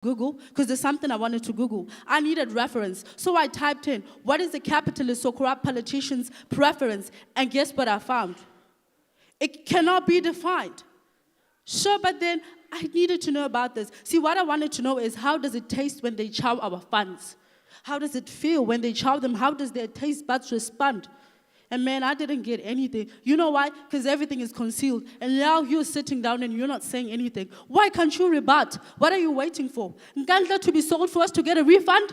Google because there's something I wanted to Google. I needed reference. So I typed in, what is the capitalist or corrupt politician's preference? And guess what I found? It cannot be defined. Sure, but then I needed to know about this. See, what I wanted to know is how does it taste when they chow our funds? How does it feel when they chow them? How does their taste buds respond? And man, I didn't get anything. You know why? Because everything is concealed. And now you're sitting down and you're not saying anything. Why can't you rebut? What are you waiting for? Ngandla to be sold for us to get a refund?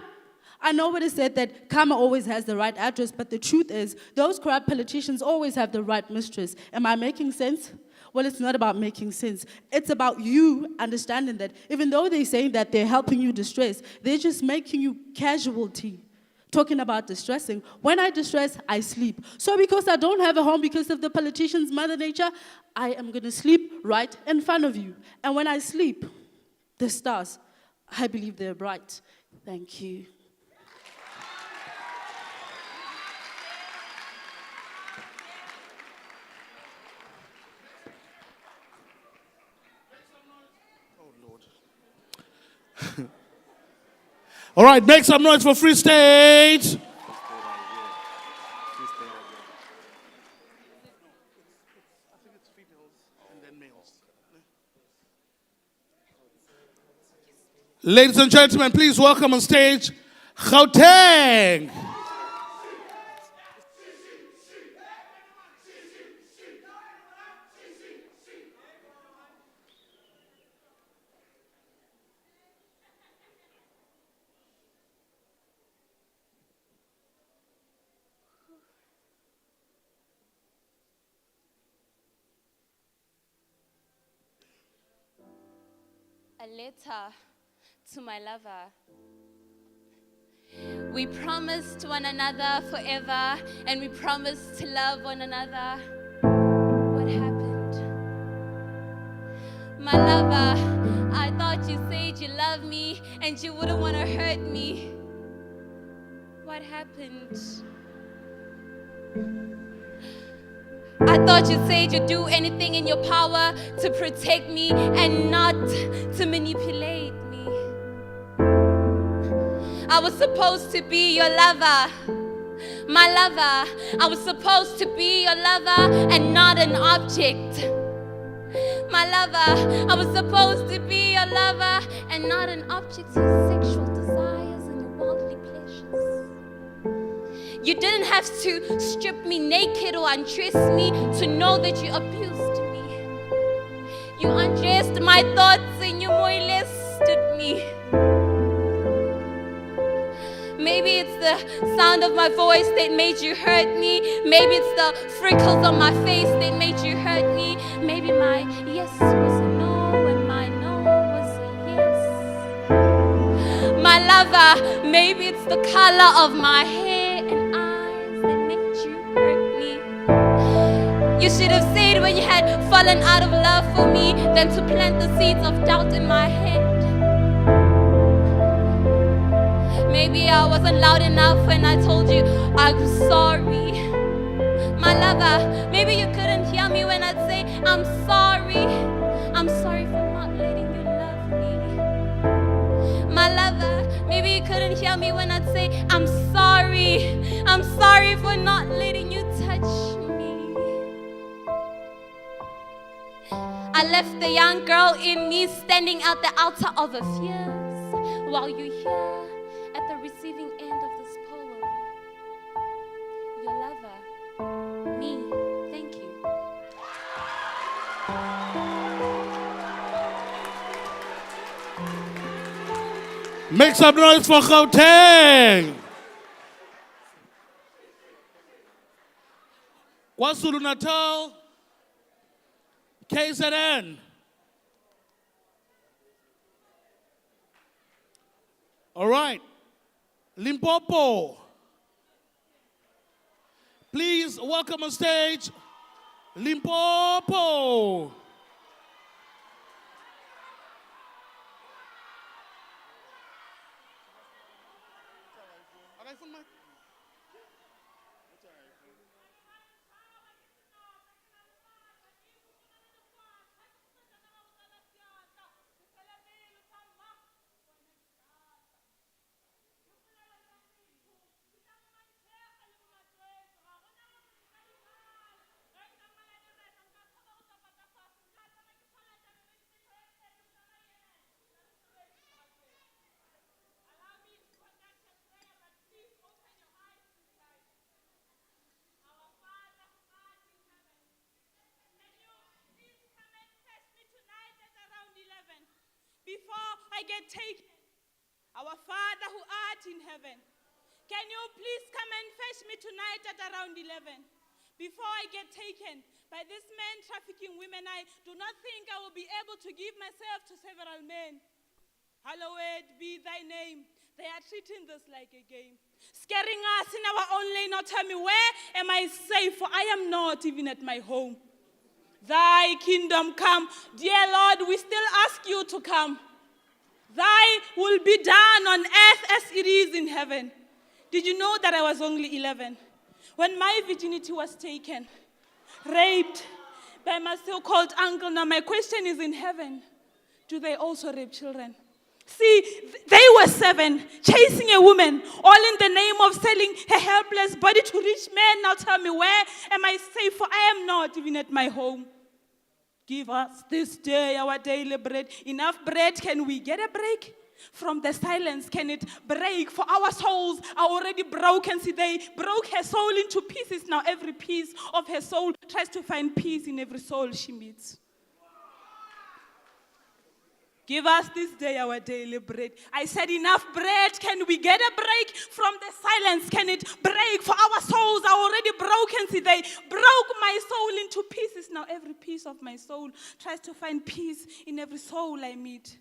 I know it is said that karma always has the right address, but the truth is, those corrupt politicians always have the right mistress. Am I making sense? Well, it's not about making sense. It's about you understanding that even though they're saying that they're helping you distress, they're just making you casualty. Talking about distressing. When I distress, I sleep. So because I don't have a home because of the politician's mother nature, I am going to sleep right in front of you. And when I sleep, the stars, I believe they're bright. Thank you. Oh, Lord. All right, make some noise for Free State. Ladies and gentlemen, please welcome on stage Gauteng. A letter to my lover. We promised one another forever, and we promised to love one another. What happened? My lover, I thought you said you loved me and you wouldn't want to hurt me. What happened? I thought you said you'd do anything in your power to protect me and not to manipulate me. I was supposed to be your lover, my lover. I was supposed to be your lover and not an object. My lover, I was supposed to be your lover and not an object to your sexual desires and your worldly pleasures. You didn't have to strip me naked or undress me to know that you abused me. You undressed my thoughts and you molested me. Maybe it's the sound of my voice that made you hurt me. Maybe it's the freckles on my face that made you hurt me. Maybe my yes was a no and my no was a yes. My lover, maybe it's the color of my hair and eyes that made you hurt me. You should have said when you had fallen out of love for me than to plant the seeds of doubt in my head. Maybe I wasn't loud enough when I told you I'm sorry. My lover, maybe you couldn't hear me when I'd say I'm sorry. I'm sorry for not letting you love me. My lover, maybe you couldn't hear me when I'd say I'm sorry. I'm sorry for not letting you touch me. I left the young girl in me standing at the altar of her fears while you're here at the receiving end of this poem. Your lover, me. Thank you. Make some noise for Gauteng. KwaZulu Natal, KZN. All right. Limpopo. Please welcome on stage Limpopo. before I get taken. Our Father who art in heaven, can you please come and fetch me tonight at around 11? Before I get taken by this man trafficking women, I do not think I will be able to give myself to several men. Hallowed be thy name. They are treating this like a game. Scaring us in our own lane. Now tell me, where am I safe? For I am not even at my home. Thy kingdom come. Dear Lord, we still ask you to come. Thy will be done on earth as it is in heaven. Did you know that I was only 11? When my virginity was taken, raped by my so-called uncle. Now my question is, in heaven, do they also rape children? See, they were 7, chasing a woman, all in the name of selling her helpless body to rich men. Now tell me, where am I safe? For I am not even at my home. Give us this day our daily bread. Enough bread, can we get a break? From the silence, can it break? For our souls are already broken. See, they broke her soul into pieces. Now every piece of her soul tries to find peace in every soul she meets. Give us this day our daily bread. I said, enough bread. Can we get a break from the silence? Can it break? For our souls are already broken. See, they broke my soul into pieces. Now every piece of my soul tries to find peace in every soul I meet.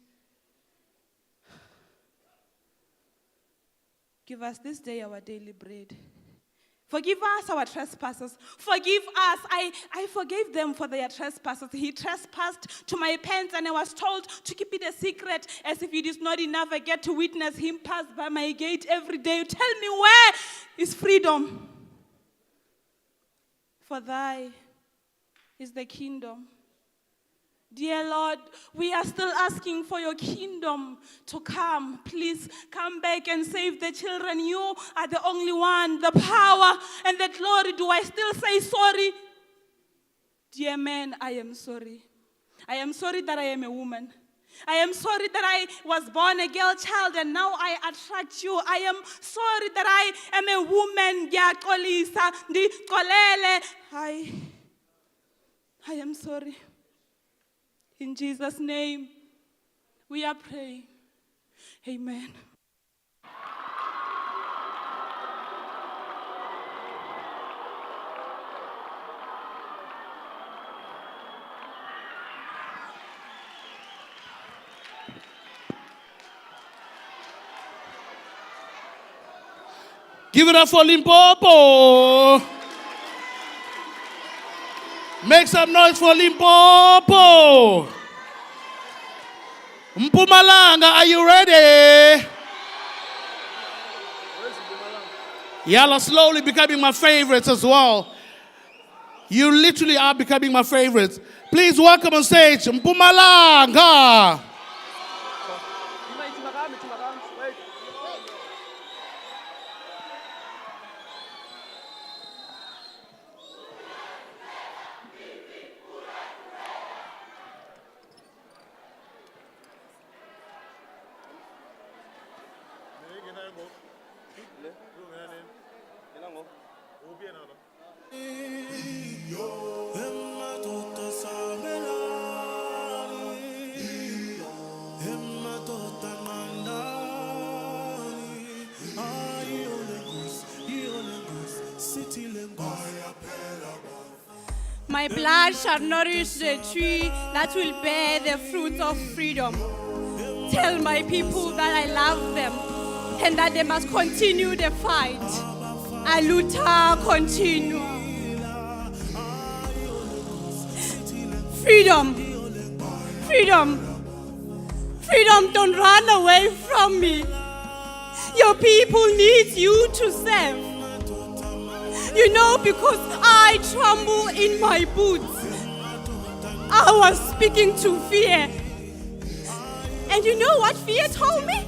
Give us this day our daily bread. Forgive us our trespasses. Forgive us. I forgave them for their trespasses. He trespassed to my pants and I was told to keep it a secret, as if it is not enough. I get to witness him pass by my gate every day. Tell me, where is freedom? For thy is the kingdom. Dear Lord, we are still asking for your kingdom to come. Please come back and save the children. You are the only one, the power and the glory. Do I still say sorry? Dear man, I am sorry. I am sorry that I am a woman. I am sorry that I was born a girl child and now I attract you. I am sorry that I am a woman. I am sorry. In Jesus' name, we are praying. Amen. Give it up for Limpopo. Make some noise for Limpopo. Mpumalanga, are you ready? Y'all are slowly becoming my favorites as well. You literally are becoming my favorites. Please welcome on stage Mpumalanga. My blood shall nourish the tree that will bear the fruits of freedom. Tell my people that I love them and that they must continue the fight. Aluta continue. Freedom. Freedom. Freedom, don't run away from me. Your people need you to serve. You know, because I tremble in my boots. I was speaking to fear. And you know what fear told me?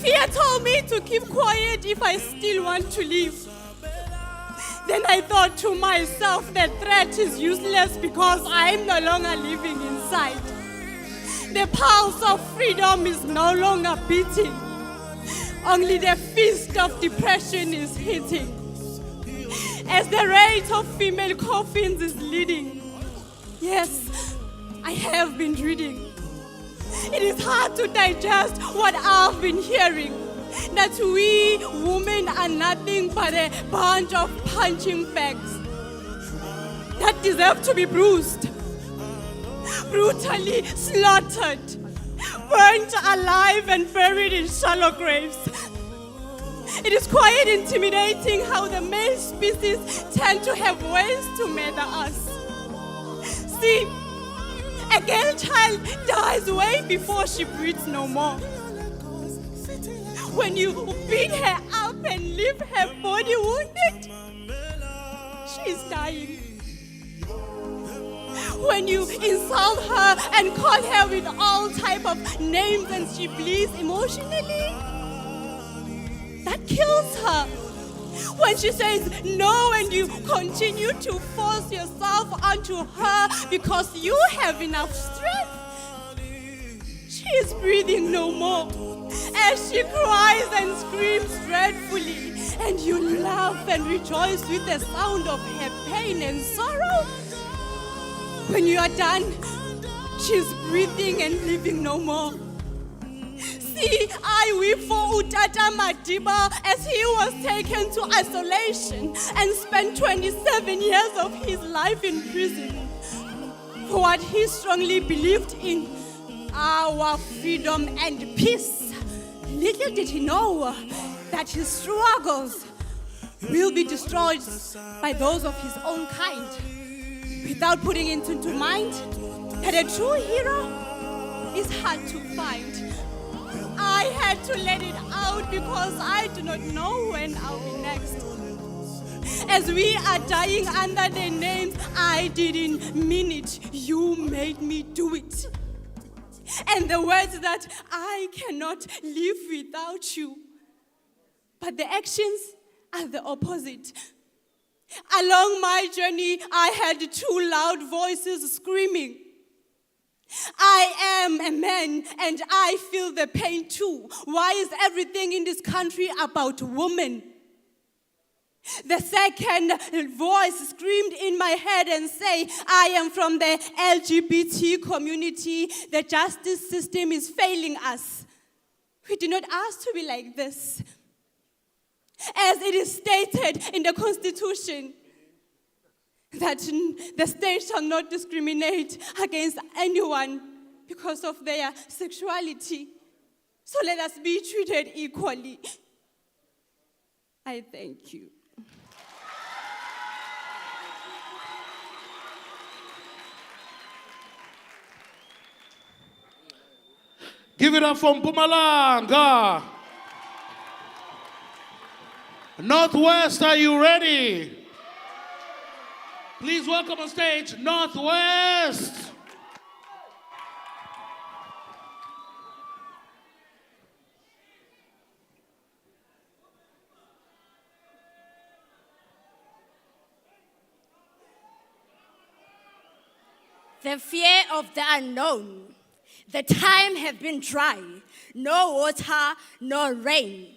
Fear told me to keep quiet if I still want to live. Then I thought to myself that threat is useless because I'm no longer living inside. The pulse of freedom is no longer beating. Only the fist of depression is hitting. As the rate of female coffins is leading. Yes, I have been reading. It is hard to digest what I've been hearing. That we women are nothing but a bunch of punching bags that deserve to be bruised, brutally slaughtered, burnt alive and buried in shallow graves. It is quite intimidating how the male species tend to have ways to murder us. See, a girl child dies way before she breathes no more. When you beat her up and leave her body wounded, she is dying. When you insult her and call her with all type of names and she bleeds emotionally, that kills her. When she says no and you continue to force yourself onto her because you have enough strength, she is breathing no more. As she cries and screams dreadfully, and you laugh and rejoice with the sound of her pain and sorrow, when you are done, she's breathing and living no more. See, I weep for Utata Madiba as he was taken to isolation and spent 27 years of his life in prison for what he strongly believed in, our freedom and peace. Little did he know that his struggles will be destroyed by those of his own kind, without putting it into mind that a true hero is hard to find. I had to let it out because I do not know when I'll be next. As we are dying under the names, I didn't mean it, you made me do it. And the words that I cannot live without you. But the actions are the opposite. Along my journey, I had two loud voices screaming, I am a man and I feel the pain too. Why is everything in this country about women? The second voice screamed in my head and say, I am from the LGBT community. The justice system is failing us. We did not ask to be like this. As it is stated in the Constitution, that the state shall not discriminate against anyone because of their sexuality. So let us be treated equally. I thank you. Give it up for Mpumalanga. Northwest, are you ready? Please welcome on stage, Northwest. The fear of the unknown. The time has been dry. No water, no rain.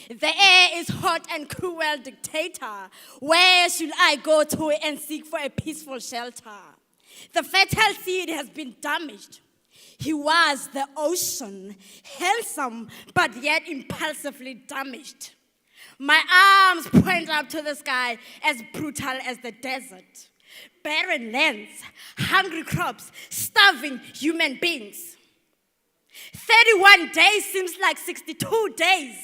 The air is hot and cruel dictator. Where should I go to and seek for a peaceful shelter? The fertile seed has been damaged. He was the ocean, handsome but yet impulsively damaged. My arms point up to the sky, as brutal as the desert. Barren lands, hungry crops, starving human beings. 31 days seems like 62 days.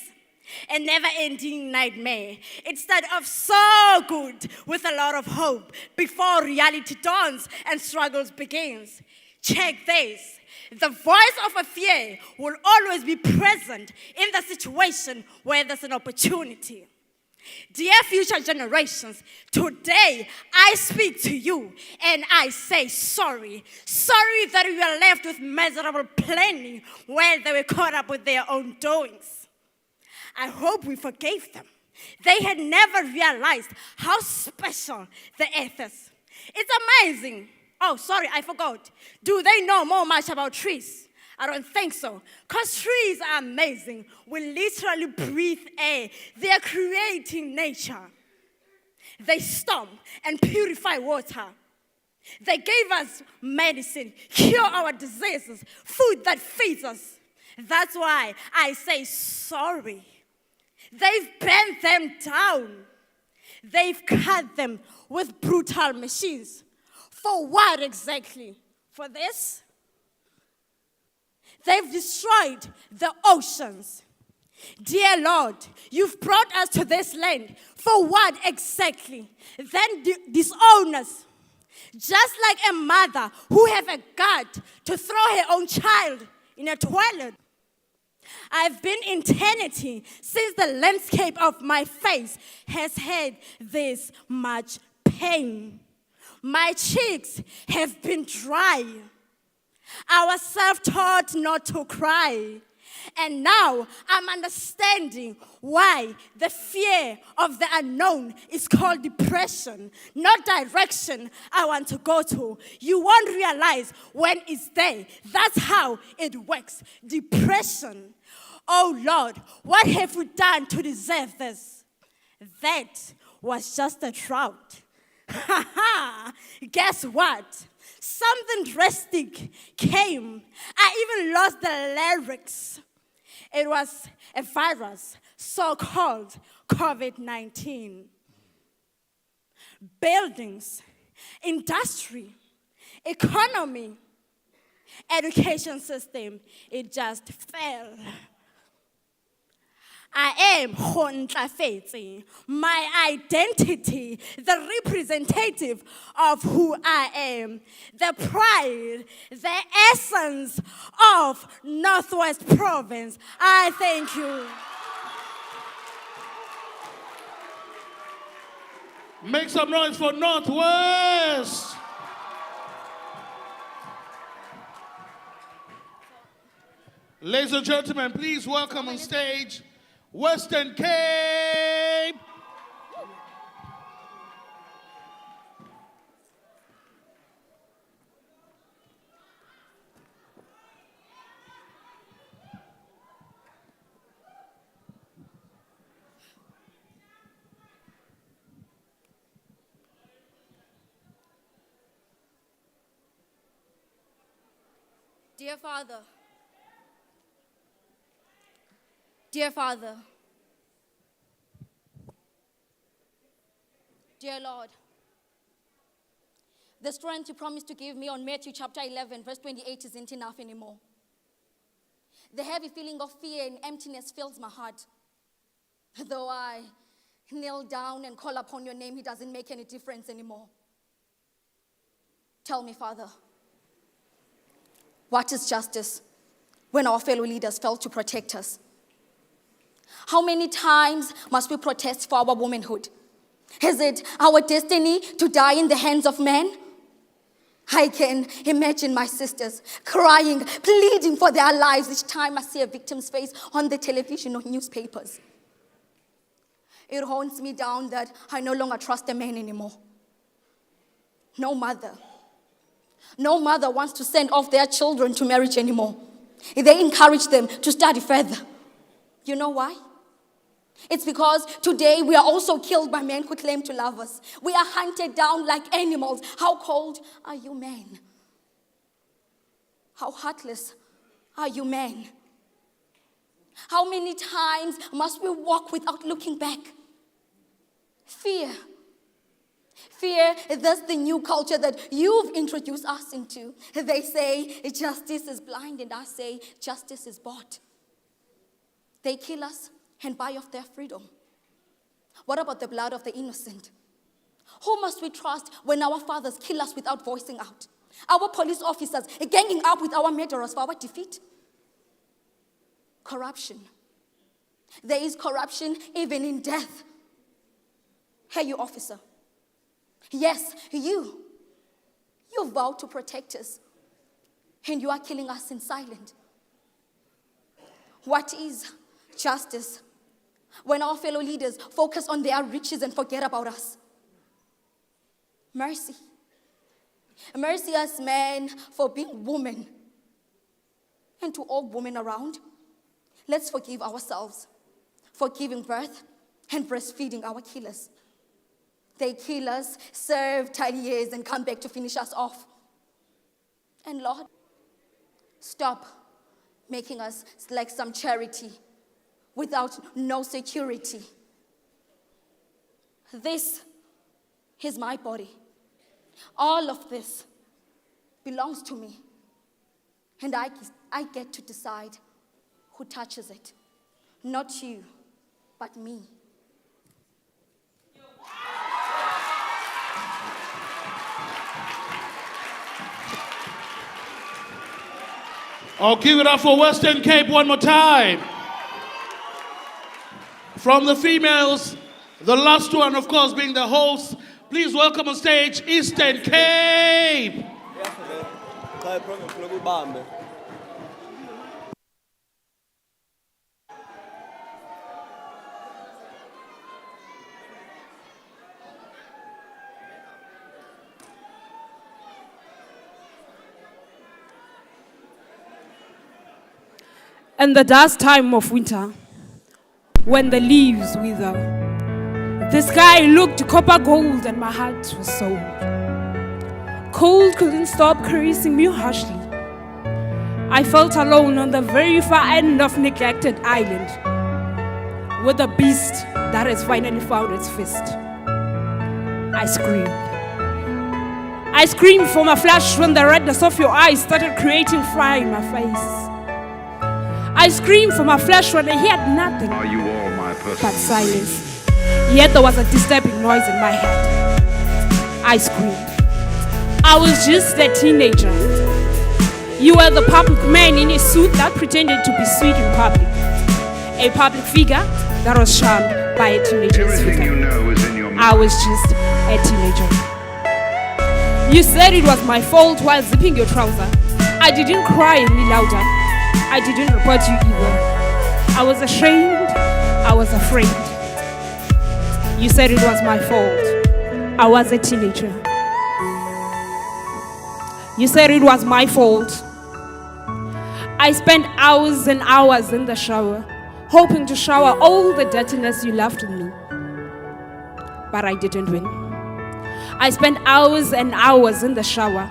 A never-ending nightmare. It started off so good with a lot of hope before reality dawns and struggles begins. Check this. The voice of a fear will always be present in the situation where there's an opportunity. Dear future generations, today I speak to you and I say sorry. Sorry that we were left with miserable planning while they were caught up with their own doings. I hope we forgave them. They had never realized how special the earth is. It's amazing. Oh, sorry, I forgot. Do they know much about trees? I don't think so. Because trees are amazing. We literally breathe air. They are creating nature. They storm and purify water. They gave us medicine, cure our diseases, food that feeds us. That's why I say sorry. They've bent them down. They've cut them with brutal machines. For what exactly? For this? They've destroyed the oceans. Dear Lord, you've brought us to this land. For what exactly? Then disown us. Just like a mother who have a gut to throw her own child in a toilet. I've been in eternity since the landscape of my face has had this much pain. My cheeks have been dry. I was self-taught not to cry. And now I'm understanding why the fear of the unknown is called depression, not direction I want to go to. You won't realize when it's there. That's how it works. Depression. Oh Lord, what have we done to deserve this? That was just a drought. Guess what? Something drastic came. I even lost the lyrics. It was a virus, so-called COVID-19. Buildings, industry, economy, education system, it just fell. I am go ntlafetse. My identity, the representative of who I am, the pride, the essence of Northwest Province. I thank you. Make some noise for Northwest. Ladies and gentlemen, please welcome on stage Western Cape. Dear Father, dear Father, dear Lord, the strength you promised to give me on Matthew chapter 11, verse 28 isn't enough anymore. The heavy feeling of fear and emptiness fills my heart. Though I kneel down and call upon your name, it doesn't make any difference anymore. Tell me, Father, what is justice when our fellow leaders fail to protect us? How many times must we protest for our womanhood? Is it our destiny to die in the hands of men? I can imagine my sisters crying, pleading for their lives each time I see a victim's face on the television or newspapers. It haunts me down that I no longer trust a man anymore. No mother wants to send off their children to marriage anymore. They encourage them to study further. You know why? It's because today we are also killed by men who claim to love us. We are hunted down like animals. How cold are you men? How heartless are you men? How many times must we walk without looking back? Fear. Fear, that's the new culture that you've introduced us into. They say justice is blind, and I say justice is bought. They kill us and buy off their freedom. What about the blood of the innocent? Who must we trust when our fathers kill us without voicing out? Our police officers ganging up with our murderers for our defeat? Corruption. There is corruption even in death. Hey, you officer. Yes, you vowed to protect us, and you are killing us in silence. What is justice when our fellow leaders focus on their riches and forget about us? Mercy. Mercy us men for being women. And to all women around, let's forgive ourselves for giving birth and breastfeeding our killers. They kill us, serve 10 years, and come back to finish us off. And Lord, stop making us like some charity without no security. This is my body. All of this belongs to me. And I get to decide who touches it. Not you, but me. Oh, give it up for Western Cape one more time. From the females, the last one, of course, being the host. Please welcome on stage Eastern Cape. In the dust time of winter, when the leaves wither, the sky looked copper gold and my heart was sold. Cold couldn't stop caressing me harshly. I felt alone on the very far end of neglected island, with a beast that has finally found its fist. I screamed. I screamed for my flesh when the redness of your eyes started creating fire in my face. I screamed for my flesh when I heard nothing but silence. Yet there was a disturbing noise in my head. I screamed. I was just a teenager. You were the public man in a suit that pretended to be sweet in public. A public figure that was charmed by a teenager's figure. You know is in your mind. I was just a teenager. You said it was my fault while zipping your trouser. I didn't cry any louder. I didn't report you either. I was ashamed. I was afraid. You said it was my fault. I was a teenager. You said it was my fault. I spent hours and hours in the shower, hoping to shower all the dirtiness you left in me. But I didn't win. I spent hours and hours in the shower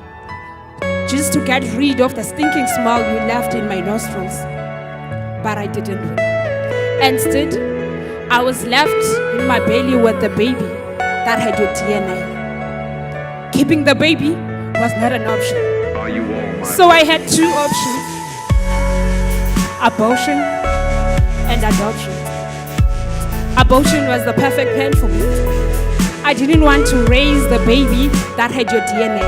just to get rid of the stinking smell you left in my nostrils. But I didn't win. Instead, I was left in my belly with the baby that had your DNA. Keeping the baby was not an option. Are you all my So I had two options: abortion and adoption. Abortion was the perfect plan for me. I didn't want to raise the baby that had your DNA.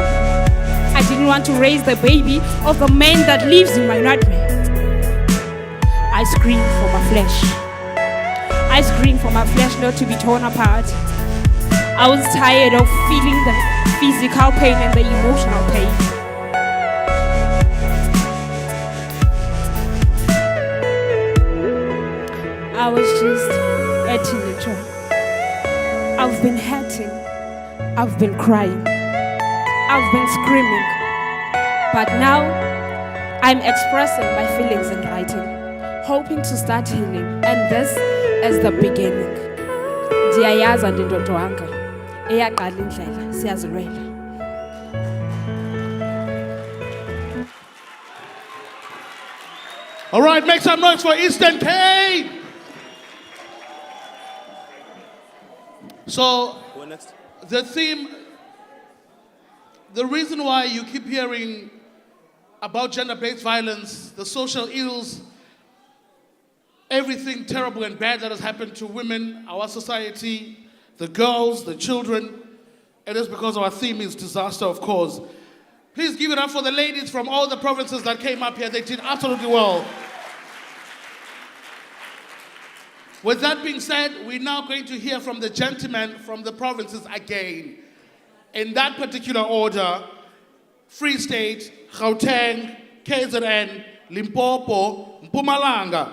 I didn't want to raise the baby of the man that lives in my nightmare. I screamed for my flesh. I screamed for my flesh not to be torn apart. I was tired of feeling the physical pain and the emotional pain. I was just a teenager. I've been hurting. I've been crying. I've been screaming. But now, I'm expressing my feelings in writing, hoping to start healing. And this is the beginning. Ndiyayazi andindodwanga. Eyaqala indlela, siyazilwela. All right, make some noise for Eastern Cape. So, the theme, the reason why you keep hearing about gender-based violence, the social ills, everything terrible and bad that has happened to women, our society, the girls, the children, it is because our theme is disaster, of course. Please give it up for the ladies from all the provinces that came up here. They did absolutely well. With that being said, we're now going to hear from the gentlemen from the provinces again. In that particular order: Free State, Gauteng, KZN, Limpopo, Mpumalanga,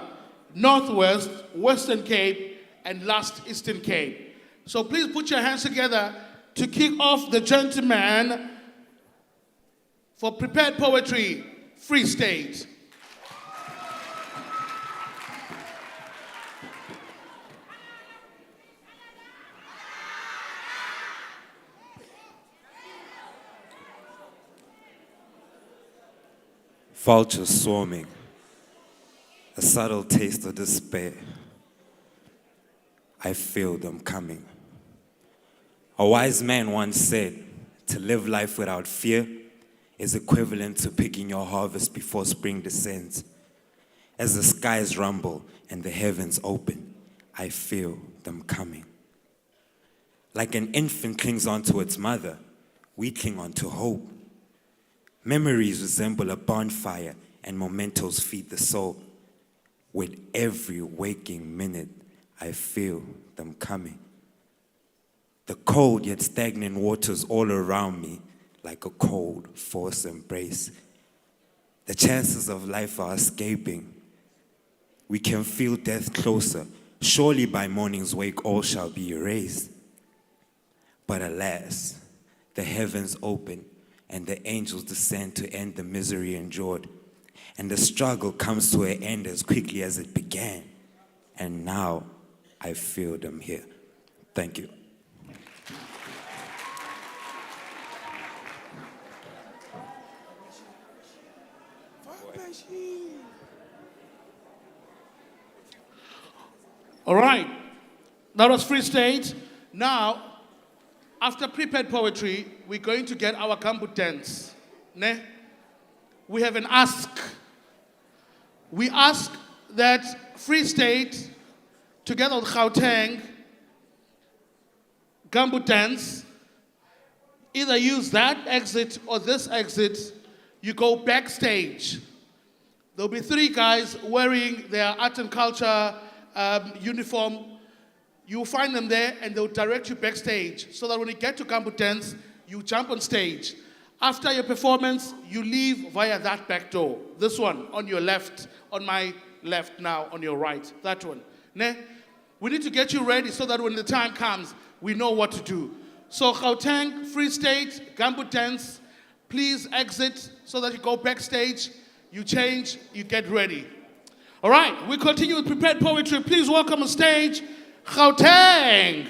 Northwest, Western Cape, and last Eastern Cape. So please put your hands together to kick off the gentleman for prepared poetry, Free State. Vultures swarming, a subtle taste of despair. I feel them coming. A wise man once said, to live life without fear is equivalent to picking your harvest before spring descends. As the skies rumble and the heavens open, I feel them coming. Like an infant clings onto its mother, we cling onto hope. Memories resemble a bonfire and mementos feed the soul. With every waking minute, I feel them coming. The cold yet stagnant waters all around me like a cold, forced embrace. The chances of life are escaping. We can feel death closer. Surely by morning's wake all shall be erased. But alas, the heavens open and the angels descend to end the misery endured. And the struggle comes to an end as quickly as it began. And now I feel them here. Thank you. All right. That was Free State. Now, after prepared poetry, we're going to get our gambut dance. Ne? We have an ask. We ask that Free State, together with Gauteng, gambut dance, either use that exit or this exit. You go backstage. There'll be 3 guys wearing their art and culture uniform. You'll find them there and they'll direct you backstage so that when you get to gambut dance, you jump on stage. After your performance, you leave via that back door. This one on your left, on my left now, on your right, that one. Ne? We need to get you ready so that when the time comes, we know what to do. So Gauteng, Free State, gambut dance, please exit so that you go backstage, you change, you get ready. All right, we continue with prepared poetry. Please welcome on stage, Gauteng.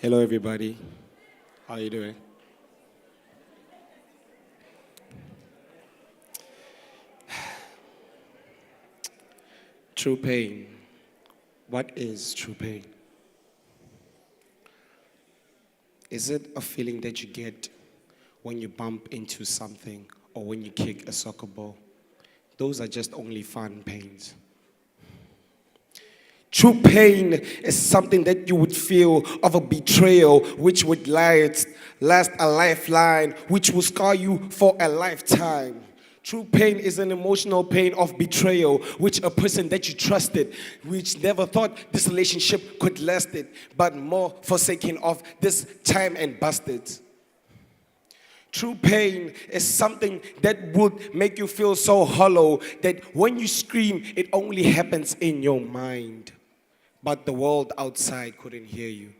Hello, everybody. How are you doing? True pain. What is true pain? Is it a feeling that you get when you bump into something or when you kick a soccer ball? Those are just only fun pains. True pain is something that you would feel of a betrayal, which would last a lifeline, which will scar you for a lifetime. True pain is an emotional pain of betrayal, which a person that you trusted, which never thought this relationship could last it, but more forsaken of this time and busted. True pain is something that would make you feel so hollow that when you scream, it only happens in your mind. But the world outside couldn't hear you.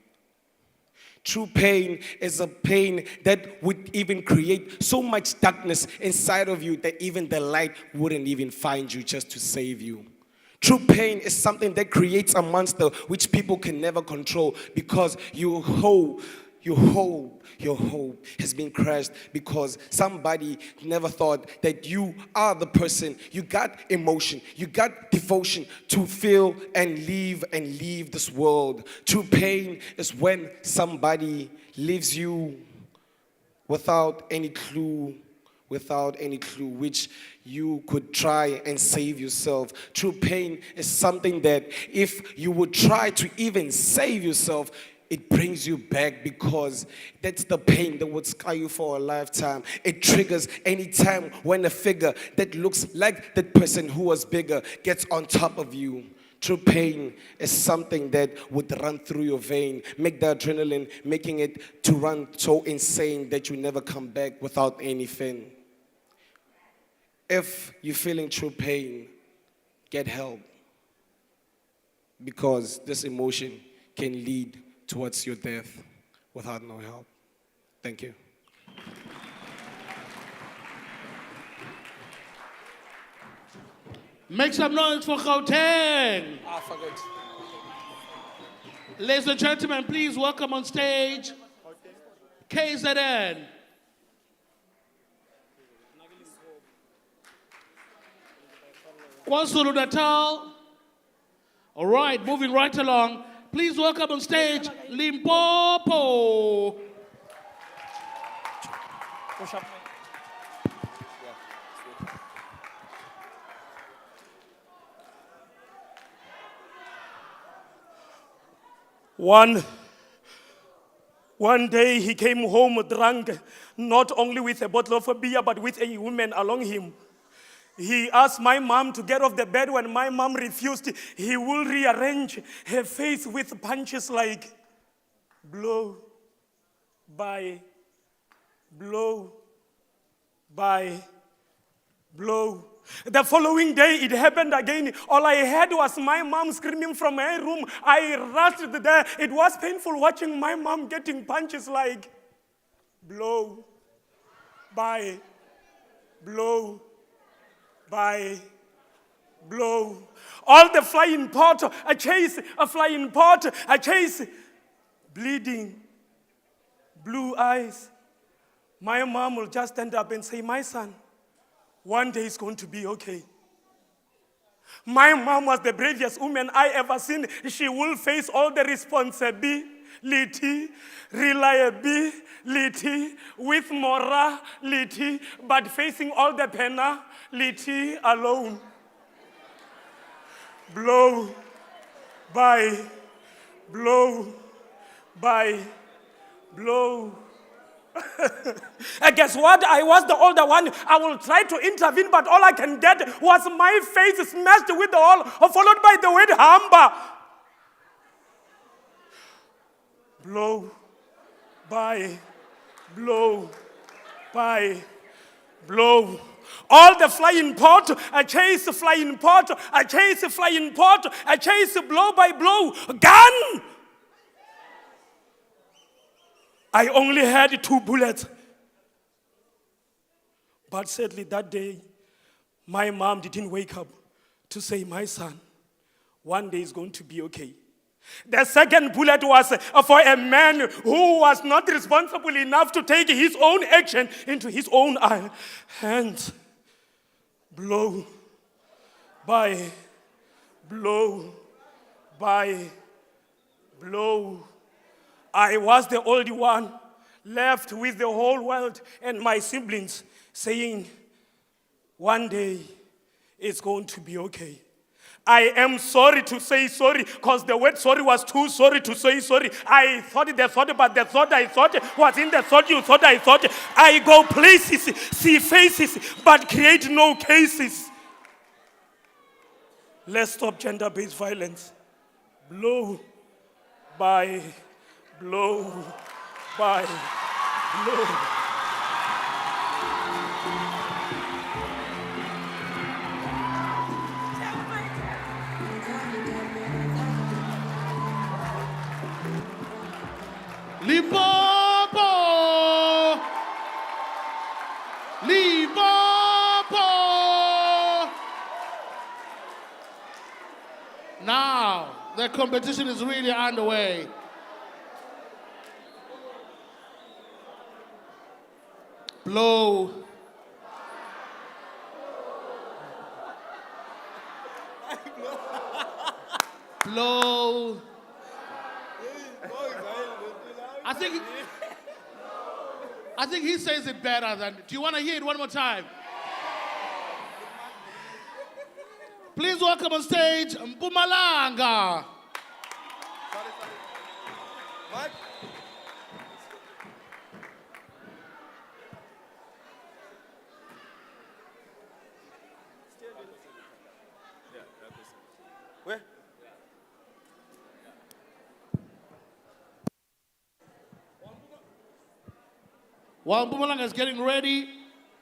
True pain is a pain that would even create so much darkness inside of you that even the light wouldn't even find you just to save you. True pain is something that creates a monster which people can never control because your hope has been crushed because somebody never thought that you are the person. You got emotion, you got devotion to feel and leave this world. True pain is when somebody leaves you without any clue, which you could try and save yourself. True pain is something that if you would try to even save yourself, it brings you back because that's the pain that would scar you for a lifetime. It triggers any time when a figure that looks like that person who was bigger gets on top of you. True pain is something that would run through your vein, make the adrenaline, making it to run so insane that you never come back without anything. If you're feeling true pain, get help. Because this emotion can lead towards your death without no help. Thank you. Make some noise for Gauteng. I forgot. Ladies and gentlemen, please welcome on stage KZN. KwaZulu Natal. All right, moving right along. Please welcome on stage Limpopo. One day he came home drunk, not only with a bottle of beer, but with a woman along him. He asked my mom to get off the bed. When my mom refused, he will rearrange her face with punches like blow, by, blow, by, blow. The following day, it happened again. All I heard was my mom screaming from her room. I rushed there. It was painful watching my mom getting punches like blow, by, blow, by, blow. All the flying pot, a chase, a flying pot, a chase, bleeding, blue eyes. My mom will just stand up and say, my son, one day it's going to be okay. My mom was the bravest woman I ever seen. She will face all the responsibility, reliability, with morality, but facing all the penalty alone. Blow, by, blow, by, blow. And guess what? I was the older one. I will try to intervene, but all I can get was my face smashed with the hole, followed by the word hamba. Blow, by, blow, by, blow. All the flying pot, I chase flying pot, I chase flying pot, I chase blow by blow. Gun! I only had 2 bullets. But sadly that day, my mom didn't wake up to say, my son, one day is going to be okay. The second bullet was for a man who was not responsible enough to take his own action into his own hands. Blow, by, blow, by, blow. I was the only one left with the whole world and my siblings saying, one day it's going to be okay. I am sorry to say sorry because the word sorry was too sorry to say sorry. I thought the thought, but the thought I thought was in the thought you thought I thought. I go places, see faces, but create no cases. Let's stop gender-based violence. Blow, by, blow, by, blow. Limpopo! Limpopo! Now, the competition is really underway. Blow. Blow. I think he says it better than. Do you want to hear it one more time? Please welcome on stage Mpumalanga. What? Where? While Mpumalanga is getting ready,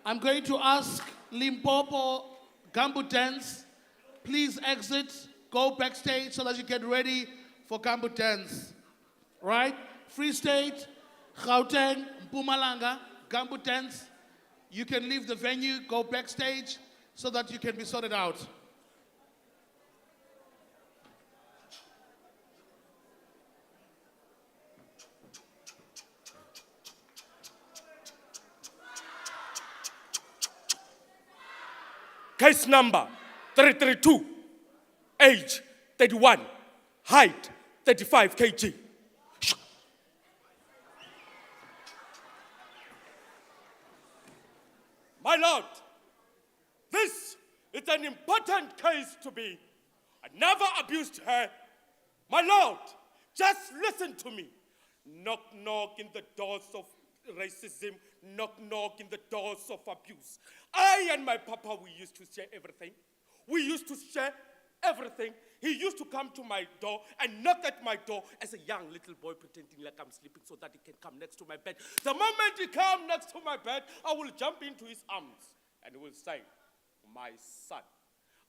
I'm going to ask Limpopo Gumbo Dance, please exit, go backstage so that you get ready for Gumbo Dance. Right? Free State, Gauteng, Mpumalanga, Gumbo Dance. You can leave the venue, go backstage so that you can be sorted out. Case number 332, age 31, height 35 kg. My Lord, this is an important case to me. I never abused her. My Lord, just listen to me. Knock, knock in the doors of racism, knock, knock in the doors of abuse. I and my papa, we used to share everything. We used to share everything. He used to come to my door and knock at my door as a young little boy pretending like I'm sleeping so that he can come next to my bed. The moment he comes next to my bed, I will jump into his arms and he will say, my son,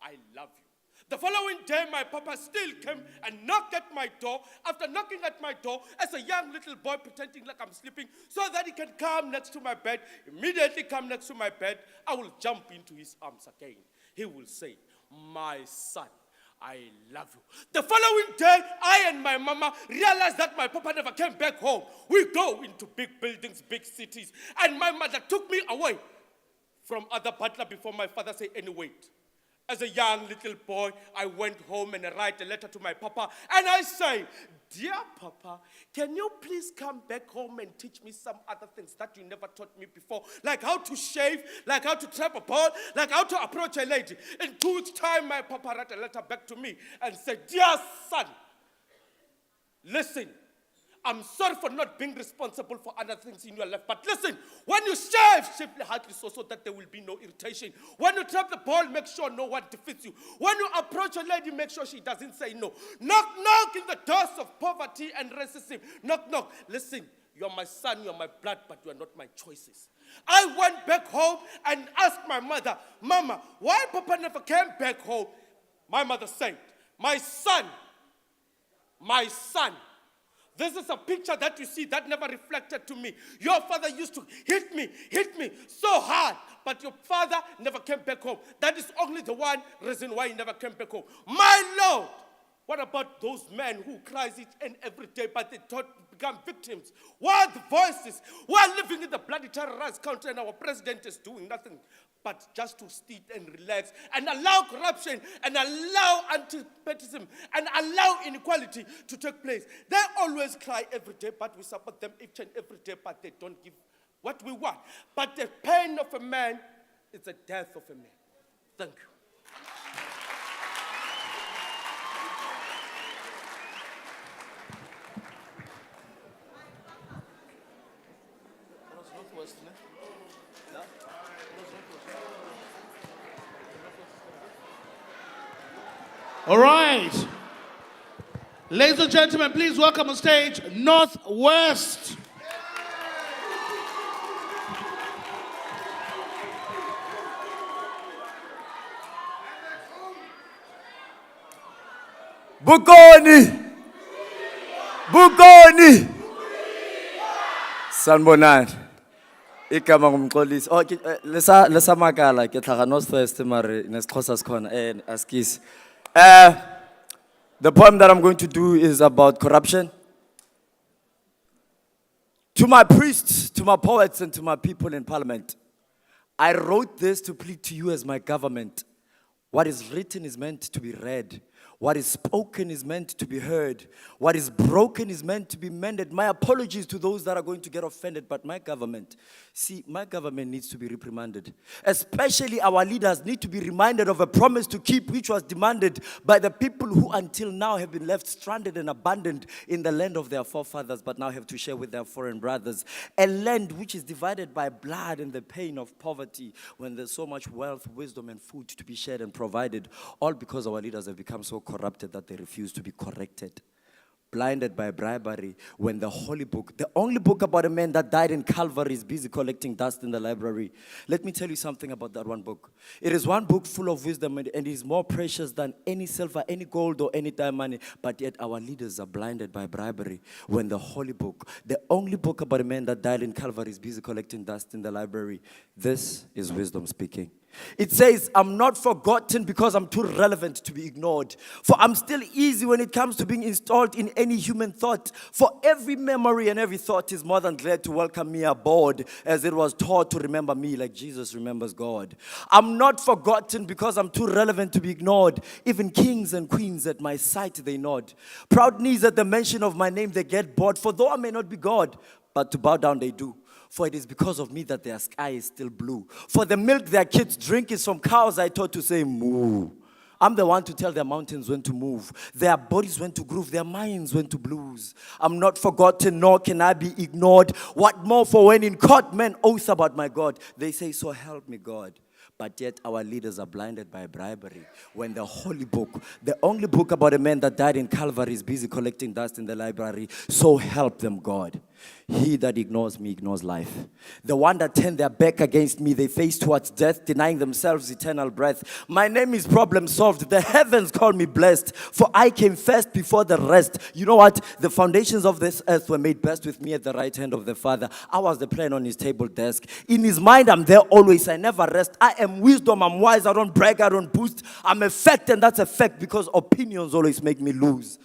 I love you. The following day, my papa still came and knocked at my door after knocking at my door as a young little boy pretending like I'm sleeping so that he can come next to my bed. Immediately come next to my bed, I will jump into his arms again. He will say, my son, I love you. The following day, I and my mama realized that my papa never came back home. We go into big buildings, big cities, and my mother took me away from other butler before my father said any wait. As a young little boy, I went home and I write a letter to my papa, and I say, dear papa, can you please come back home and teach me some other things that you never taught me before, like how to shave, like how to trap a ball, like how to approach a lady. In 2 weeks' time, my papa wrote a letter back to me and said, dear son, listen, I'm sorry for not being responsible for other things in your life. But listen, when you shave hardly so that there will be no irritation. When you trap the ball, make sure no one defeats you. When you approach a lady, make sure she doesn't say no. Knock, knock in the doors of poverty and racism. Knock, knock. Listen, you're my son, you're my blood, but you are not my choices. I went back home and asked my mother, Mama, why Papa never came back home? My mother said, my son, this is a picture that you see that never reflected to me. Your father used to hit me so hard, but your father never came back home. That is only the one reason why he never came back home. My Lord, what about those men who cry each and every day, but they don't become victims? What voices? We are living in the bloody terrorized country, and our president is doing nothing but just to sit and relax and allow corruption and allow anti-patriotism and allow inequality to take place. They always cry every day, but we support them each and every day, but they don't give what we want. But the pain of a man is the death of a man. Thank you. All right. Ladies and gentlemen, please welcome on stage Northwest. Bukoni! Bukoni! Sanbonani. Igama ngumxolisi. Oh, lesa makala ke tlhaga Northwest mare nesixhosa sikhona askisi. The poem that I'm going to do is about corruption. To my priests, to my poets, and to my people in parliament, I wrote this to plead to you as my government. What is written is meant to be read. What is spoken is meant to be heard. What is broken is meant to be mended. My apologies to those that are going to get offended, but my government needs to be reprimanded. Especially our leaders need to be reminded of a promise to keep which was demanded by the people who until now have been left stranded and abandoned in the land of their forefathers, but now have to share with their foreign brothers. A land which is divided by blood and the pain of poverty when there's so much wealth, wisdom, and food to be shared and provided, all because our leaders have become so corrupted that they refuse to be corrected. blinded by bribery when the holy book, the only book about a man that died in Calvary, is busy collecting dust in the library. Let me tell you something about that one book. It is one book full of wisdom, and it is more precious than any silver, any gold, or any diamond. But yet our leaders are blinded by bribery when the holy book, the only book about a man that died in Calvary, is busy collecting dust in the library. This is wisdom speaking. It says, I'm not forgotten because I'm too relevant to be ignored. For I'm still easy when it comes to being installed in any human thought. For every memory and every thought is more than glad to welcome me aboard, as it was taught to remember me like Jesus remembers God. I'm not forgotten because I'm too relevant to be ignored. Even kings and queens at my sight, they nod. Proud knees at the mention of my name, they get bored. For though I may not be God, but to bow down they do. For it is because of me that their sky is still blue. For the milk their kids drink is from cows I taught to say moo. I'm the one to tell their mountains when to move, their bodies when to groove, their minds when to blues. I'm not forgotten, nor can I be ignored. What more for when in court men oath about my God. They say, so help me God. But yet our leaders are blinded by bribery when the holy book, the only book about a man that died in Calvary, is busy collecting dust in the library. So help them God. He that ignores me ignores life. The one that turned their back against me, they face towards death, denying themselves eternal breath. My name is problem solved. The heavens call me blessed, for I came first before the rest. You know what? The foundations of this earth were made best with me at the right hand of the Father. I was the plan on his table desk. In his mind, I'm there always. I never rest. I am wisdom. I'm wise. I don't brag. I don't boast. I'm a fact, and that's a fact because opinions always make me lose.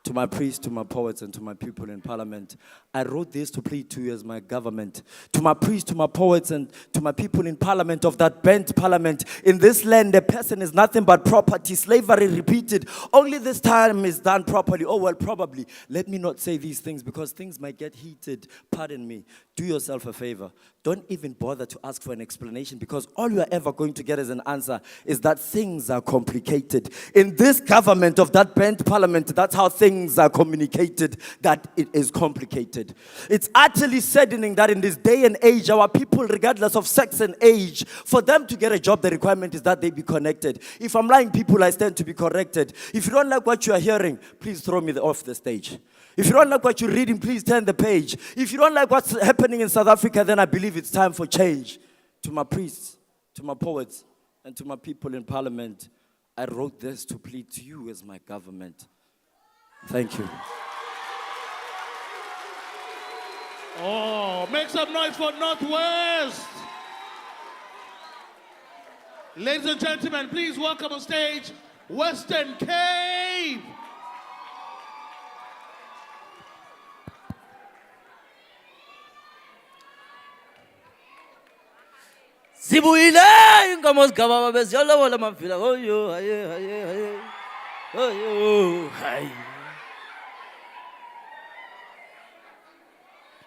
To my priests, to my poets, and to my people in parliament, I wrote this to plead to you as my government. To my priests, to my poets, and to my people in parliament of that bent parliament. In this land, a person is nothing but property. Slavery repeated. Only this time is done properly. Oh, well, probably. Let me not say these things because things might get heated. Pardon me. Do yourself a favor. Don't even bother to ask for an explanation because all you are ever going to get as an answer is that things are complicated. In this government of that bent parliament, that's how things are communicated, that it is complicated. It's utterly saddening that in this day and age, our people, regardless of sex and age, for them to get a job, the requirement is that they be connected. If I'm lying, people, I stand to be corrected. If you don't like what you are hearing, please throw me off the stage. If you don't like what you're reading, please turn the page. If you don't like what's happening in South Africa, then I believe it's time for change. To my priests, to my poets, and to my people in parliament, I wrote this to plead to you as my government. Thank you. Oh, make some noise for Northwest. Ladies and gentlemen, please welcome on stage Western Cape. Zibuyile inkomo zigaba beziyolobola mafila oyo haye haye haye oyo hayi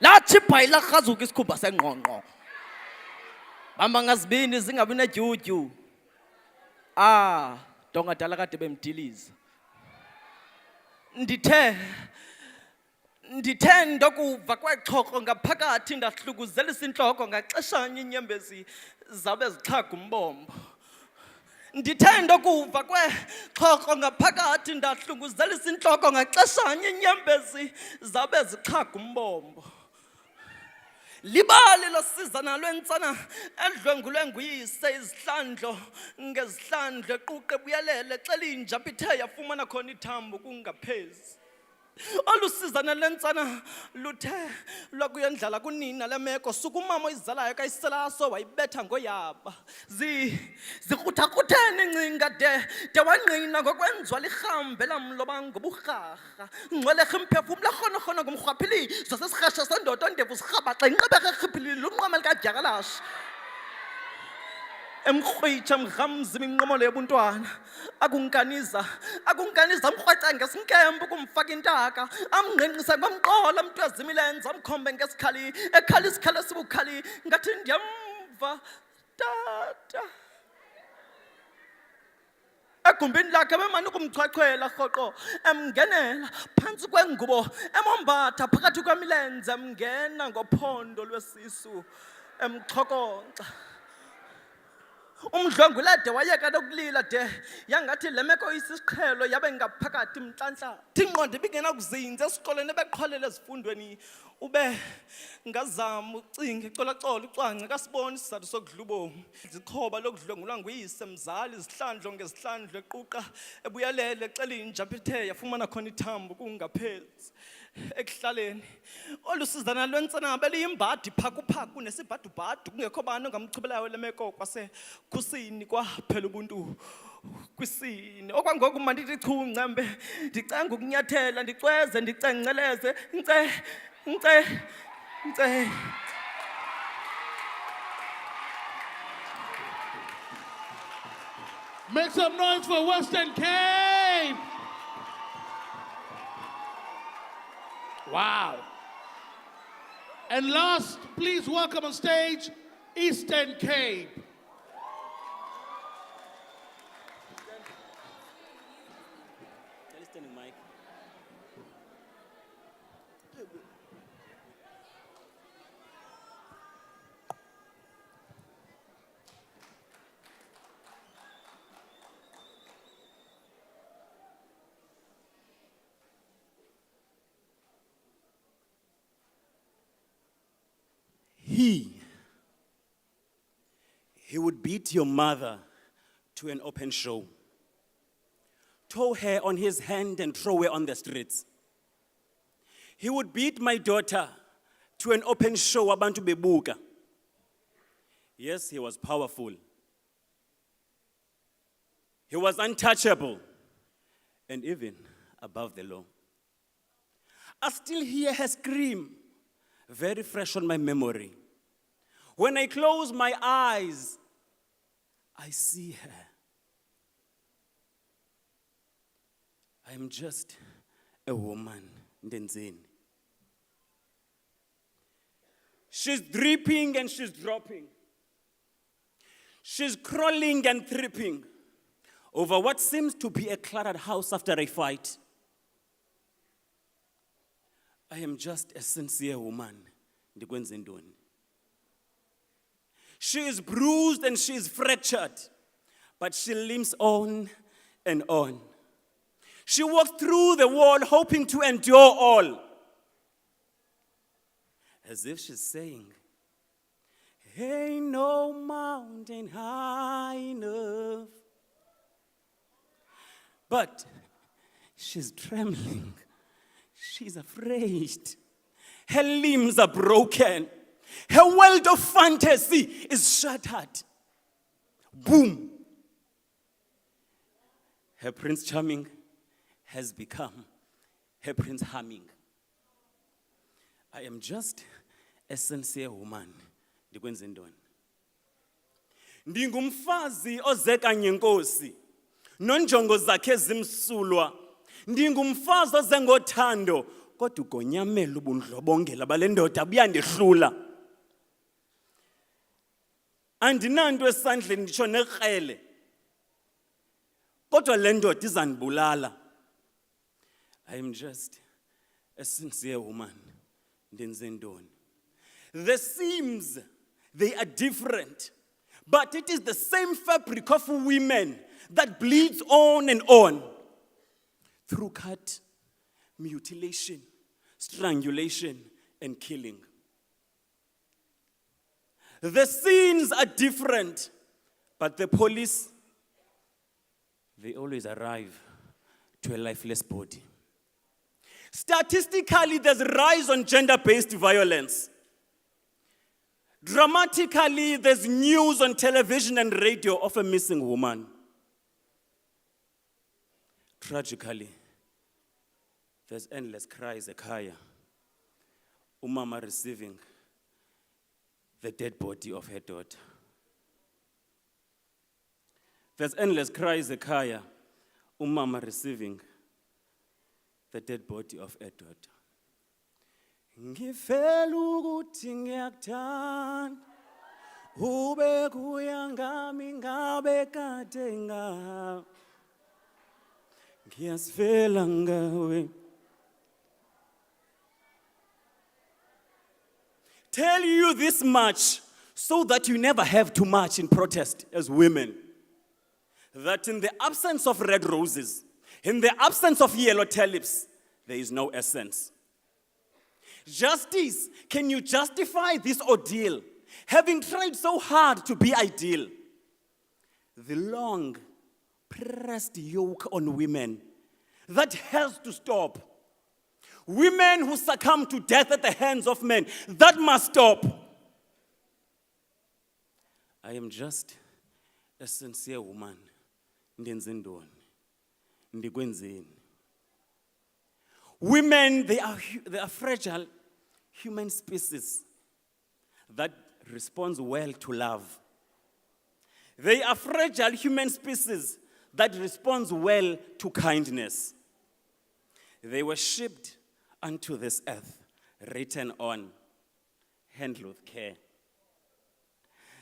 lathi phayila khazuka isikhumba sengqongqo bamba ngazibini zingabi nedyudyu dongadala kade bemdiliza ndithe ndokuva kwexhoko ngaphakathi ndahlukuzelisa intloko ngaxeshanye inyembezi zabe zixhaga umbombo ndithe ndokuva kwexhoko ngaphakathi ndahlukuzelisa intloko ngaxeshanye inyembezi zabe zixhaga umbombo libali losizana lwentsana edlwengulwe nguyise izihlandlo ngezihlandlo equqe buyelele xela injaphi ithe yafumana khona ithambo kungaphezi olusizana lentsana luthe lwakuyendlala kunina lemeko sukumama oyizalayo kayiselaso wayibetha ngoyaba zikruthakutheni incinga de wangqina ngokwenziwa lihambe lamloba ngoburharha ngcwelekha imphefumla rhonorhono ngumrhwaphili zasesirhasha sendoda ondevu zirhabaxa inqebeka rhiphilile lunqwama likadyakalasha emkrwitsha mrhamzima inqomolo yobuntwana akunkaniza mkrwatsa ngesinkempu kumfaka intaka amnqenqisa bamqola mntu ezimilenza amkhombe ngesikhali ekhali isikhali esibukhali ngathi ndiyamva tata egumbini lakhe bemane ukumchwechwela rhoqo emngenela phantsi kwengubo emombatha phakathi kwemilenze emngena ngophondo lwesisu emchokonxa umdlwengulade wayeka nokulila de yangathi le meko isisiqhelo yabe ngaphakathi mntlanhla thingqondo ibingenakuzinza esikoleni ebeqhwalele ezifundweni ube ngazama ucinga icolacola ucwangce kasiboni isizathu sokudlubomu izikhoba lokudlwengulwa nguyise mzali izihlandlo ngezihlandlo equqa ebuyelele ecela injapha ithe yafumana khona ithambo kungaphezi ekuhlaleni olusizana lwentsanabe liyimbadi phakuphaku nesibhadubhadu kungekho bani ongamchubelayo le meko kwasekhusini kwaphela ubuntu kwisini okwangoku mandithi chu ncembe ndicenga ukunyathela ndicweze ndicengceleze nce Make some noise for Western Cape. Wow. And last, please welcome on stage Eastern Cape. He would beat your mother to an open show, tow her on his hand and throw her on the streets. He would beat my daughter to an open show, abantu bebuka. Yes, he was powerful. He was untouchable and even above the law. I still hear her scream, very fresh on my memory. When I close my eyes, I see her. I am just a woman, Ndenzeni. She's dripping and she's dropping. She's crawling and tripping over what seems to be a cluttered house after a fight. I am just a sincere woman, Ndikwenze ntoni. She is bruised and she is fractured, but she limps on and on. She walks through the wall hoping to endure all. As if she's saying, ain't no mountain high enough. But she's trembling. She's afraid. Her limbs are broken. Her world of fantasy is shattered. Boom. Her Prince Charming has become her Prince Harming. I am just a sincere woman. Ndikwenze ntoni. Ndingumfazi ozeka nyenkosi. Nonjongo zakhe zimsulwa. Ndingumfazi ozengothando. Kodwa ugonyamela ubundlobongela bale ndoda buyandehlula. Andinanto esandleni nditsho nekrele. Kodwa le ndoda izandibulala. I am just a sincere woman. Ndenze ntoni. The seams, they are different. But it is the same fabric of women that bleeds on and on. Through cut, mutilation, strangulation, and killing. The scenes are different, but the police, they always arrive to a lifeless body. Statistically, there's a rise on gender-based violence. Dramatically, there's news on television and radio of a missing woman. Tragically, there's endless cries ekhaya. Umama receiving the dead body of her daughter. There's endless cries ekhaya. Umama receiving the dead body of her daughter. Ngifela ukuthi ngiyakuthanda ube kuya ngami ngabe kade ngawe ngiyasifela ngawe. Tell you this much, so that you never have too much in protest as women. That in the absence of red roses, in the absence of yellow tulips, there is no essence. Justice, can you justify this ordeal, having tried so hard to be ideal? The long, pressed yoke on women, that has to stop. Women who succumb to death at the hands of men, that must stop. I am just a sincere woman. Ndenze ntoni? Ndikwenzeni? Women, they are fragile human species that responds well to love. They are fragile human species that responds well to kindness. They were shipped unto this earth, written on, handle with care.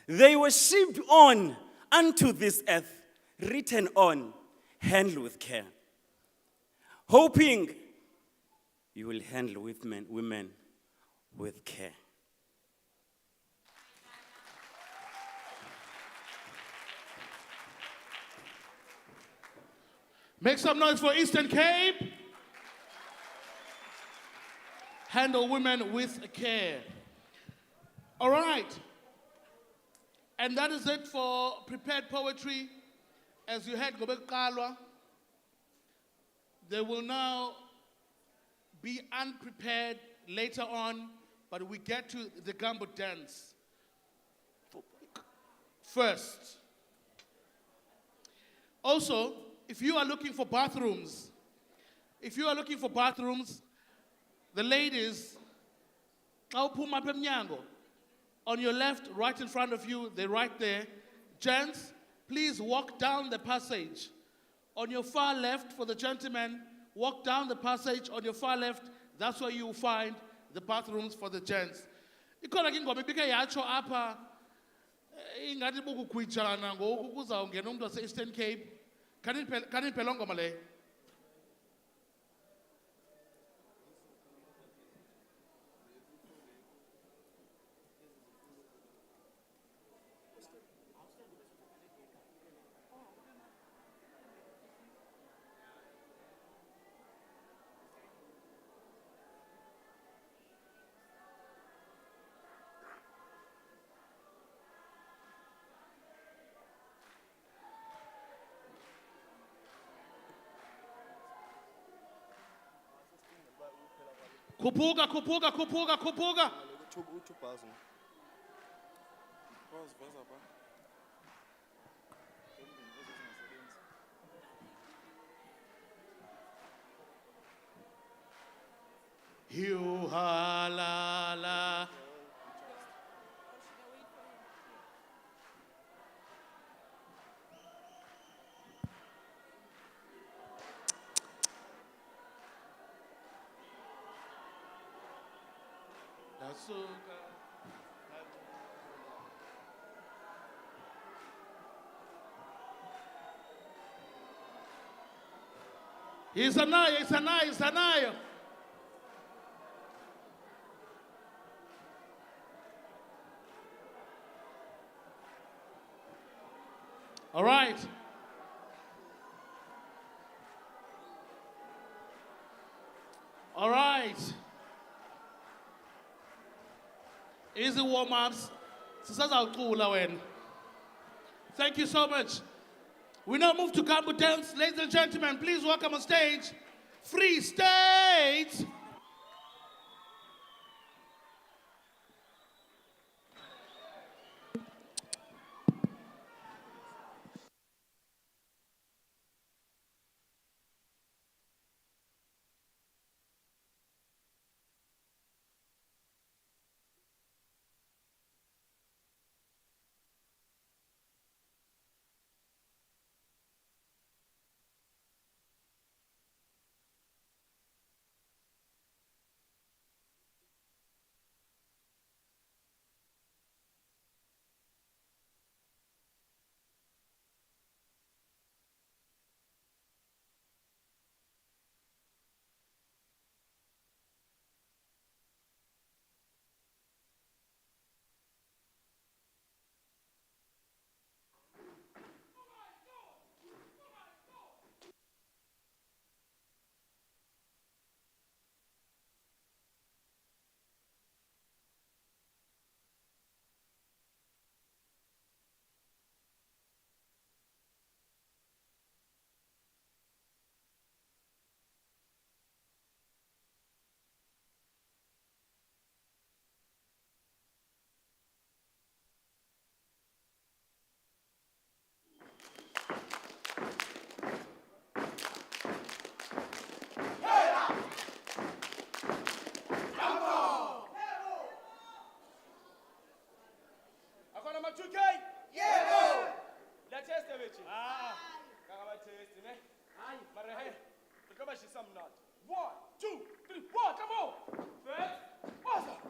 They were shipped on unto this earth, written on, handle with care. Hoping you will handle women with care. Make some noise for Eastern Cape. Handle women with care. All right. And that is it for prepared poetry. As you heard Gobek Kalwa, there will now be unprepared later on, but we get to the gumbo dance first. Also, if you are looking for bathrooms, the ladies, on your left, right in front of you, they're right there. Gents, please walk down the passage. On your far left, for the gentlemen, walk down the passage on your far left. That's where you will find the bathrooms for the gents. Ikhona ke ingoma ibike yatsho apha ingathi bukukhwijana ngoku kuzawungena umuntu wase-Eastern Cape. Kaniphelwa ngoma leyo. Kupuga. You halala. Isanayo. All right. All right. Easy warm-ups. Thank you so much. We now move to Gambo Dance. Ladies and gentlemen, please welcome on stage, Free State. kamnandi. 1, 2, 3, 4, come on. First, awesome.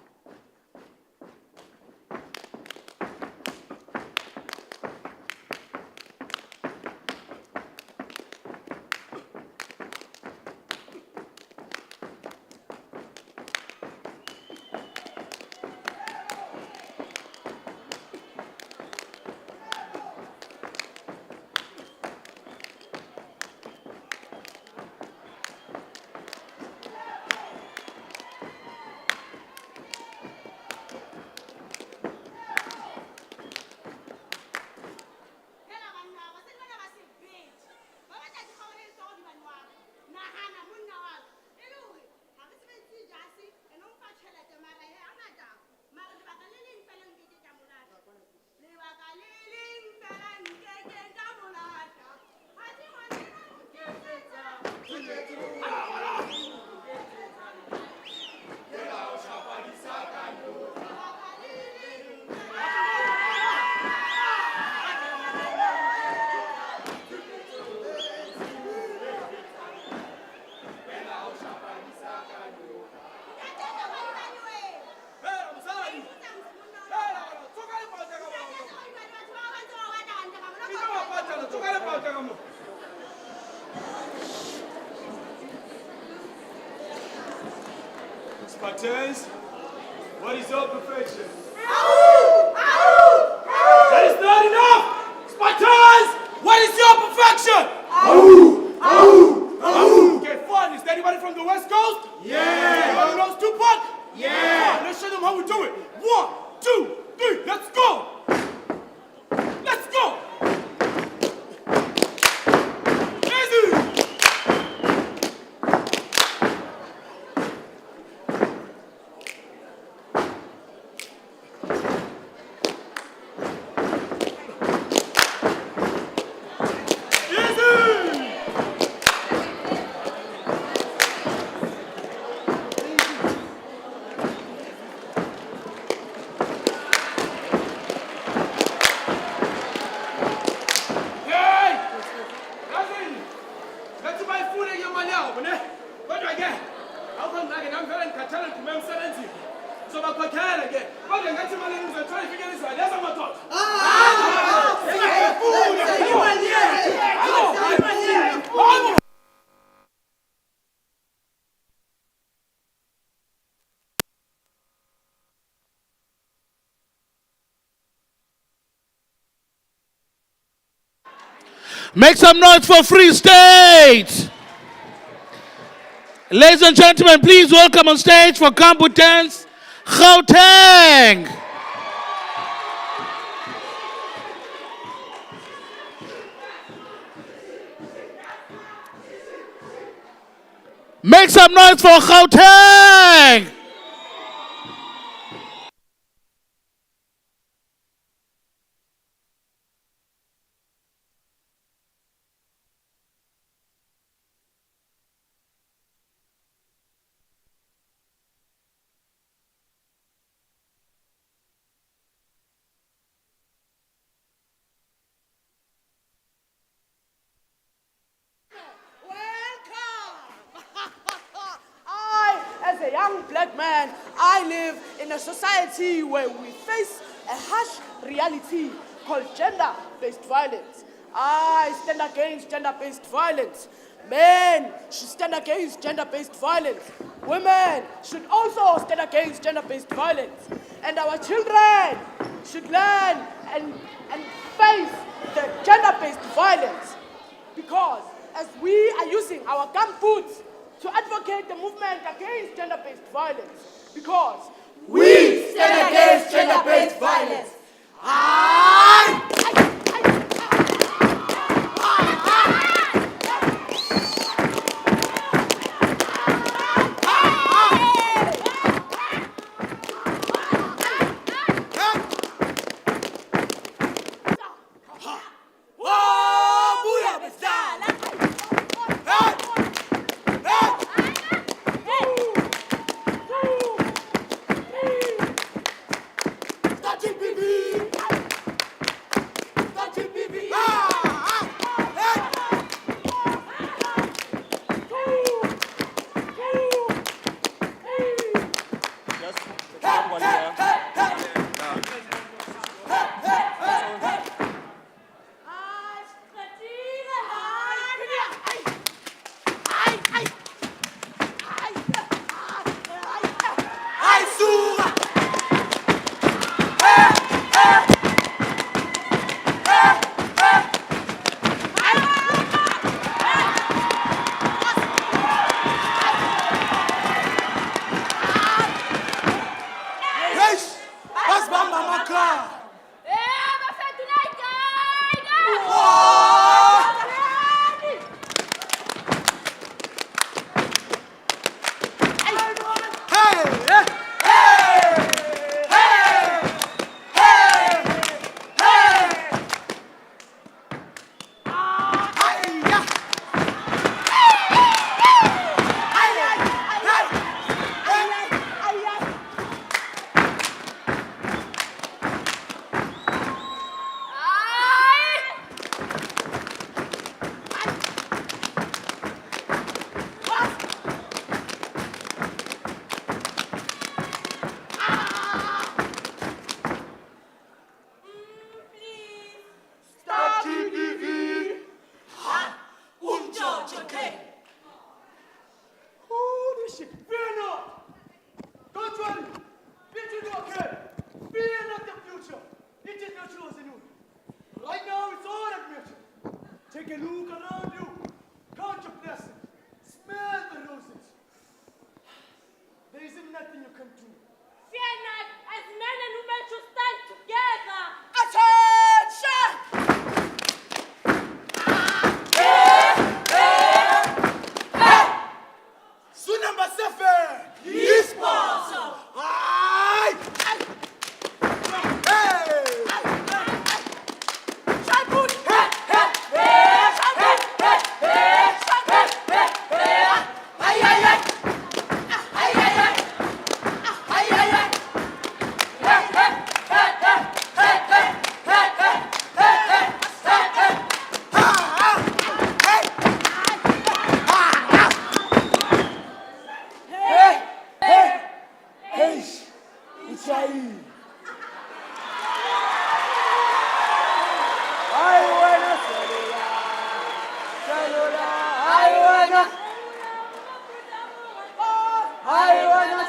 Spartans, what is your perfection? That is not enough! Spartans, what is your perfection? Okay, fine. Is there anybody from the West Coast? Yeah! Anybody knows Tupac? Yeah! Let's show them how we do it. 1, 2, 3, let's go! Let's go! Easy! Make some noise for Free State. Ladies and gentlemen, please welcome on stage for Competence, Gauteng. Make some noise for Gauteng. As a young black man, I live in a society where we face a harsh reality called gender-based violence. I stand against gender-based violence. Men should stand against gender-based violence. Women should also stand against gender-based violence. And our children should learn and face the gender-based violence. Because as we are using our gumboots to advocate the movement against gender-based violence, because we stand against gender-based violence. vision. Fear not. Don't worry. It is okay. Fear not the future. It is not yours anymore. Right now, it's all admission. Take a look around you. Count your blessings. Smell the roses. There isn't nothing you can do. Fear not, as men and women should stand together. Attention! Su number 7. Yes, boss. Aye. Hey. Shampoo. Hey, hey, hey. Shampoo. Hey, hey. Shampoo. Hey, hey. Ay, ay, ay. Ay, ay, ay. Ay, ay, ay. Hey, hey, hey, hey. Hey, hey, hey, hey. Hey, hey, hey, hey. Ah, hey. Hey, hey, hey, it's aí. I wanna cellular, I wanna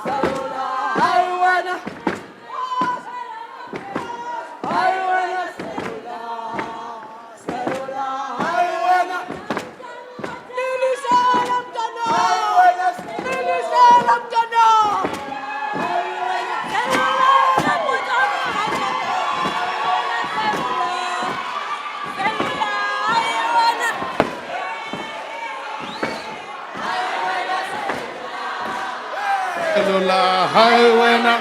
cellular, I wanna cellular, I wanna. Lili salam dana, Lili salam dana. Cellular highway now.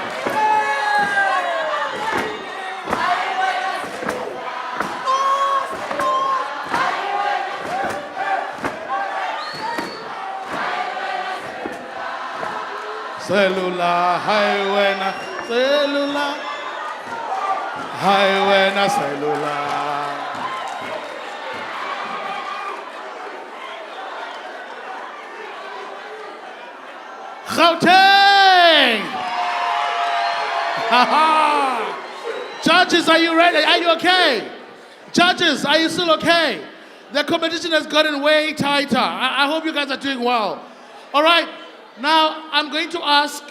Cellular highway now. Cellular highway now. Cellular. Gauteng! Judges, are you ready? Are you okay? Judges, are you still okay? The competition has gotten way tighter. I hope you guys are doing well. All right, now I'm going to ask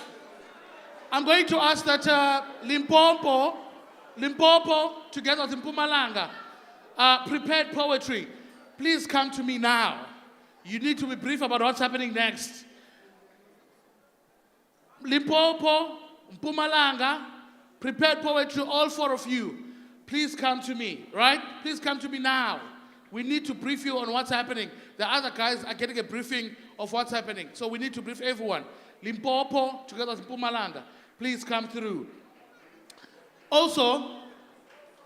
that Limpopo, together with Mpumalanga, prepared poetry. Please come to me now. You need to be brief about what's happening next. Limpopo, Mpumalanga, prepared poetry, all 4 of you. Please come to me, right? Please come to me now. We need to brief you on what's happening. The other guys are getting a briefing of what's happening. So we need to brief everyone. Limpopo, together with Mpumalanga, please come through. Also,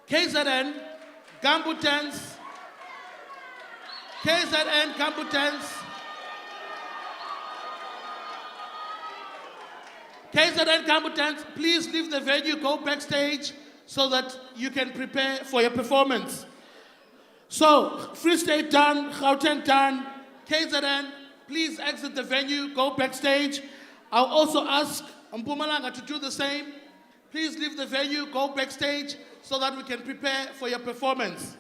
KZN, Gambutans, KZN, Gambutans, KZN Gambutans, please leave the venue, go backstage so that you can prepare for your performance. So, Free State done, Gauteng done, KZN, please exit the venue, go backstage. I'll also ask Mpumalanga to do the same. Please leave the venue, go backstage so that we can prepare for your performance.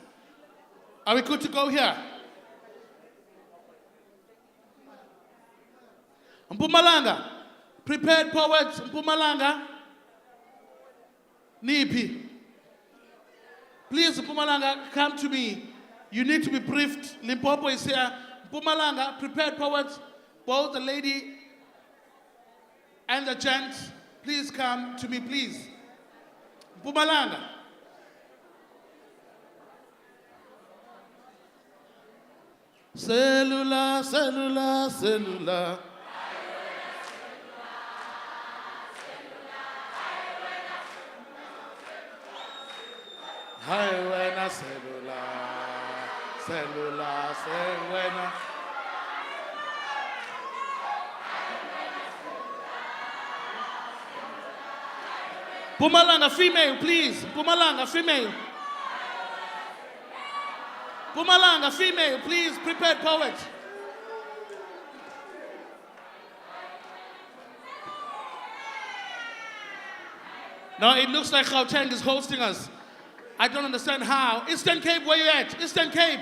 Are we good to go here? Mpumalanga, prepared poets, Mpumalanga, Nipi. Please, Mpumalanga, come to me. You need to be briefed. Limpopo is here. Mpumalanga, prepared poets, both the lady and the gent, please come to me, please. Mpumalanga. Cellular, cellular, cellular. Highway na cellular, cellular, cellular. Mpumalanga female, please. Mpumalanga female. Mpumalanga female, please. Prepared poet. Now it looks like Gauteng is hosting us. I don't understand how. Eastern Cape, where you at? Eastern Cape.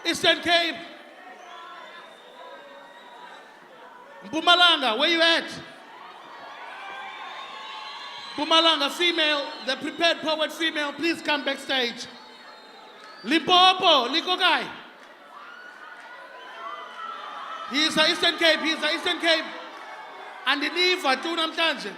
Eastern Cape. Mpumalanga, where you at? Mpumalanga, female, the prepared poet female, please come backstage. Limpopo, Likokai. He is a Eastern Cape, he is a Eastern Cape. And the Niva, Tunamtanje.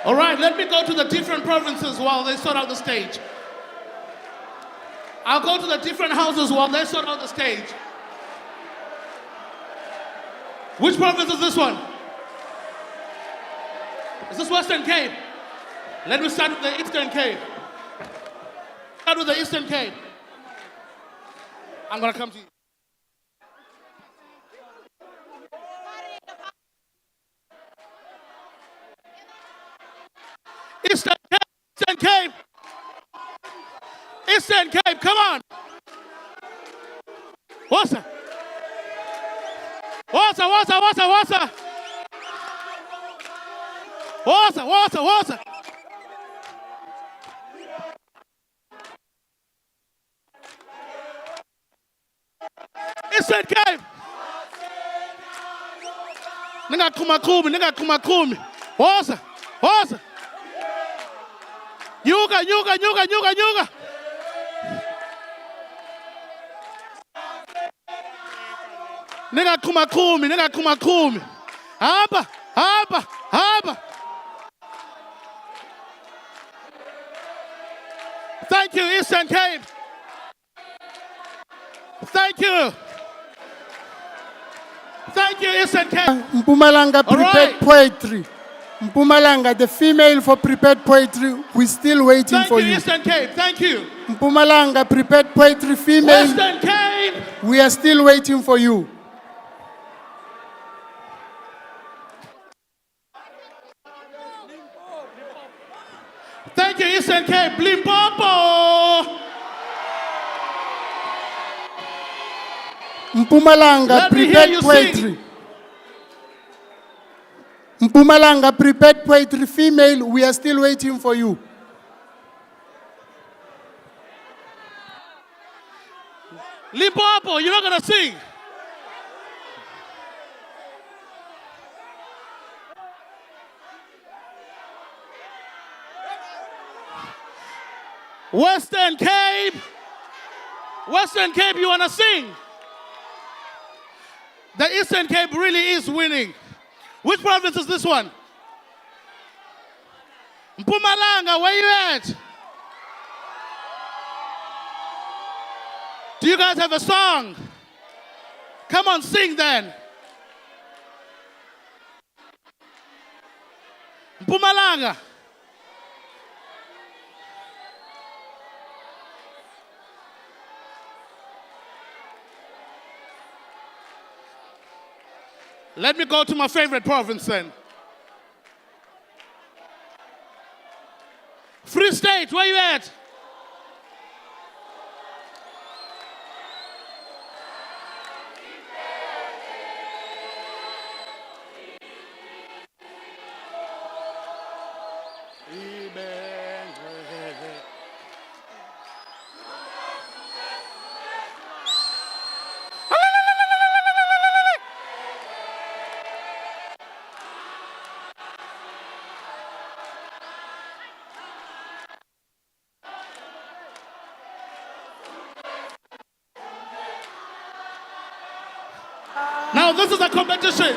All right, let me go to the different provinces while they sort out the stage. I'll go to the different houses while they sort out the stage. Which province is this one? Is this Western Cape? Let me start with the Eastern Cape. Start with the Eastern Cape. I'm gonna come to you. Eastern Cape, Eastern Cape. Eastern Cape, come on. What's that? What's that? What's that? What's that? What's that? What's that? What's that? What's that? Eastern Cape. Nigga kumakumi, nigga kumakumi. What's that? What's that? Yuga, yuga, yuga, yuga, yuga. Nigga kumakumi, nigga kumakumi. Hapa, hapa, hapa. Thank you, Eastern Cape. Thank you. Thank you, Eastern Cape. Mpumalanga prepared poetry. Mpumalanga, the female for prepared poetry, we're still waiting for you. Thank you, Eastern Cape. Thank you. Mpumalanga prepared poetry female. Western Cape. We are still waiting for you. Thank you, Eastern Cape. Limpopo. Mpumalanga prepared poetry. Mpumalanga prepared poetry female, we are still waiting for you. Limpopo, you're not gonna sing. Western Cape. Western Cape, you wanna sing? The Eastern Cape really is winning. Which province is this one? Mpumalanga, where you at? Do you guys have a song? Come on, sing then. Mpumalanga. Let me go to my favorite province then. Free State, where you at? Now this is a competition.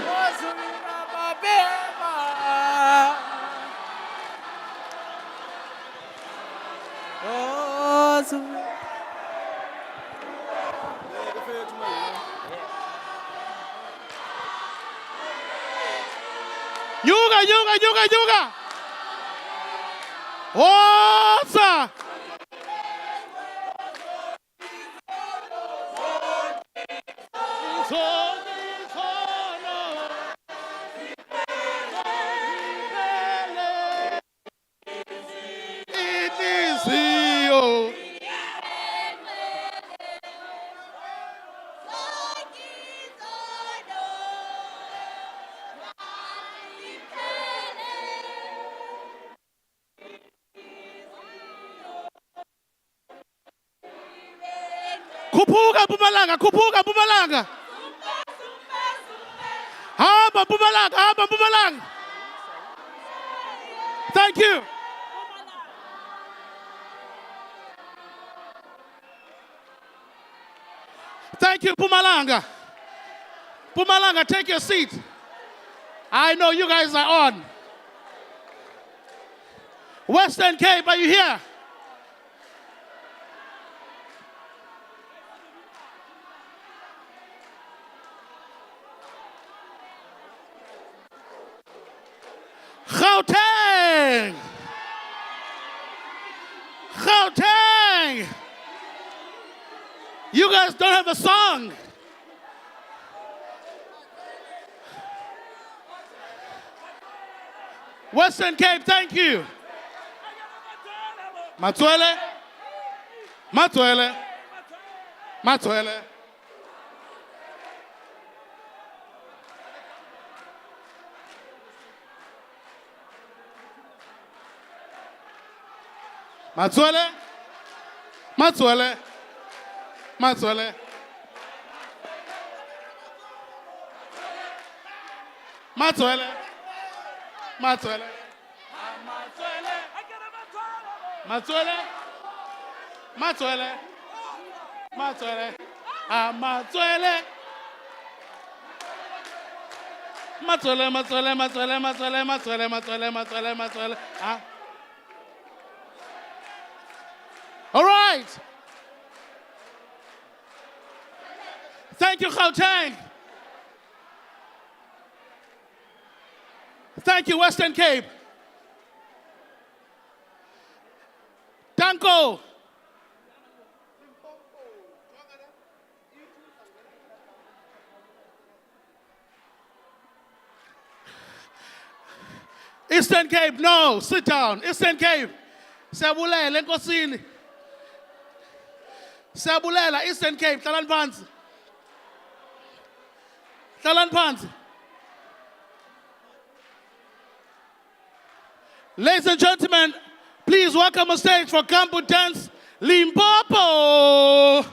Yuga. What's Kupuka Pumalanga. Hamba Pumalanga. Thank you. Thank you, Pumalanga. Pumalanga, take your seat. I know you guys are on. Western Cape, are you here? Gauteng. You guys don't have a song. Western Cape, thank you. Matwele. Matwele. Matwele. Matwele. Matwele. Matwele. Matwele. Matwele. Matwele. Matwele. Matwele. Matwele. Matwele. All right. Thank you, Gauteng. Thank you, Western Cape. Danko. Eastern Cape, no, sit down. Eastern Cape. Siyabulela enkosini. Siyabulela Eastern Cape, hlalani phansi. Hlalani phansi. Ladies and gentlemen, please welcome on stage for Campo Dance, Limpopo.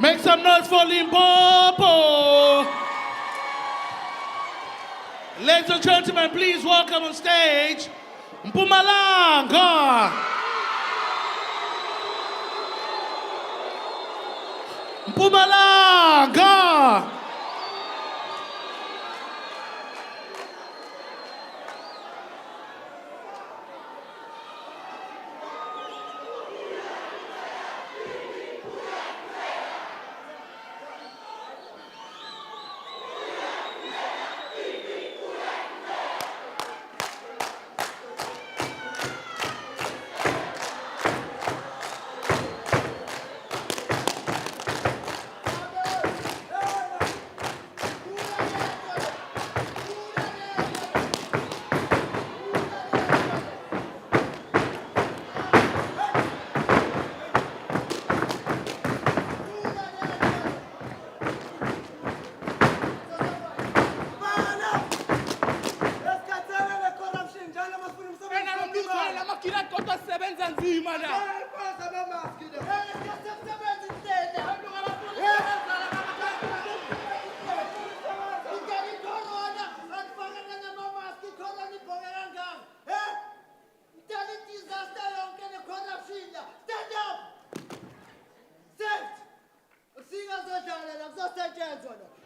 Make some noise for Limpopo. Ladies and gentlemen, please welcome on stage Mpumalanga. Mpumalanga.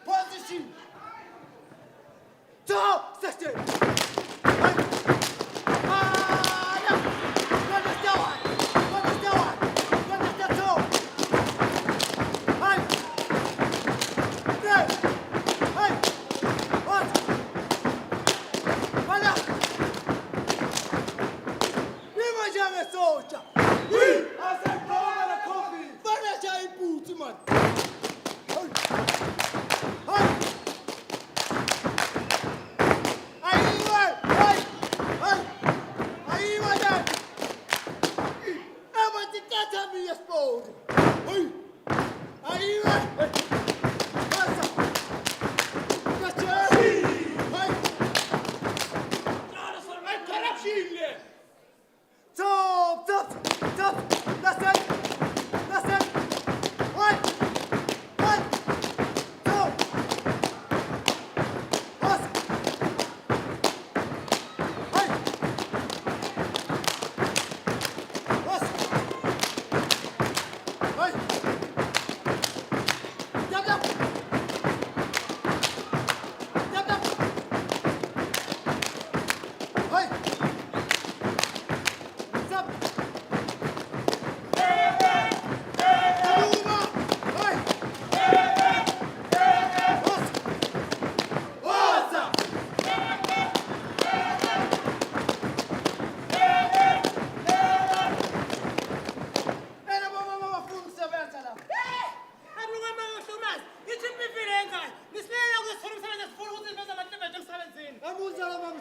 Position. Top. System.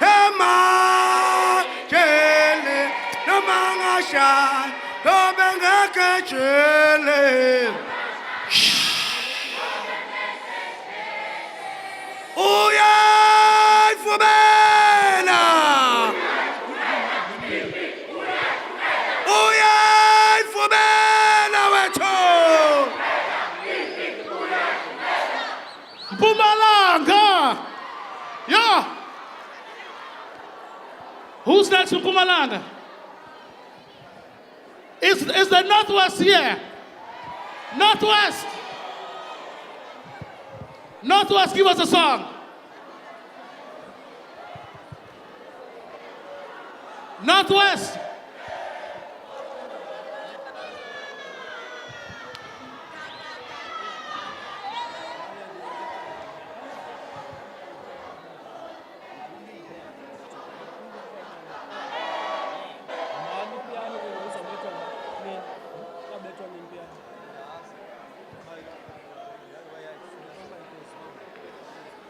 Emakele, nomangashan, tobengekejele. Uyayifumena. Uyayifumena wethu. Mpumalanga. Yeah. Who's next in Mpumalanga? Is the Northwest here? Northwest. Northwest, give us a song. Northwest.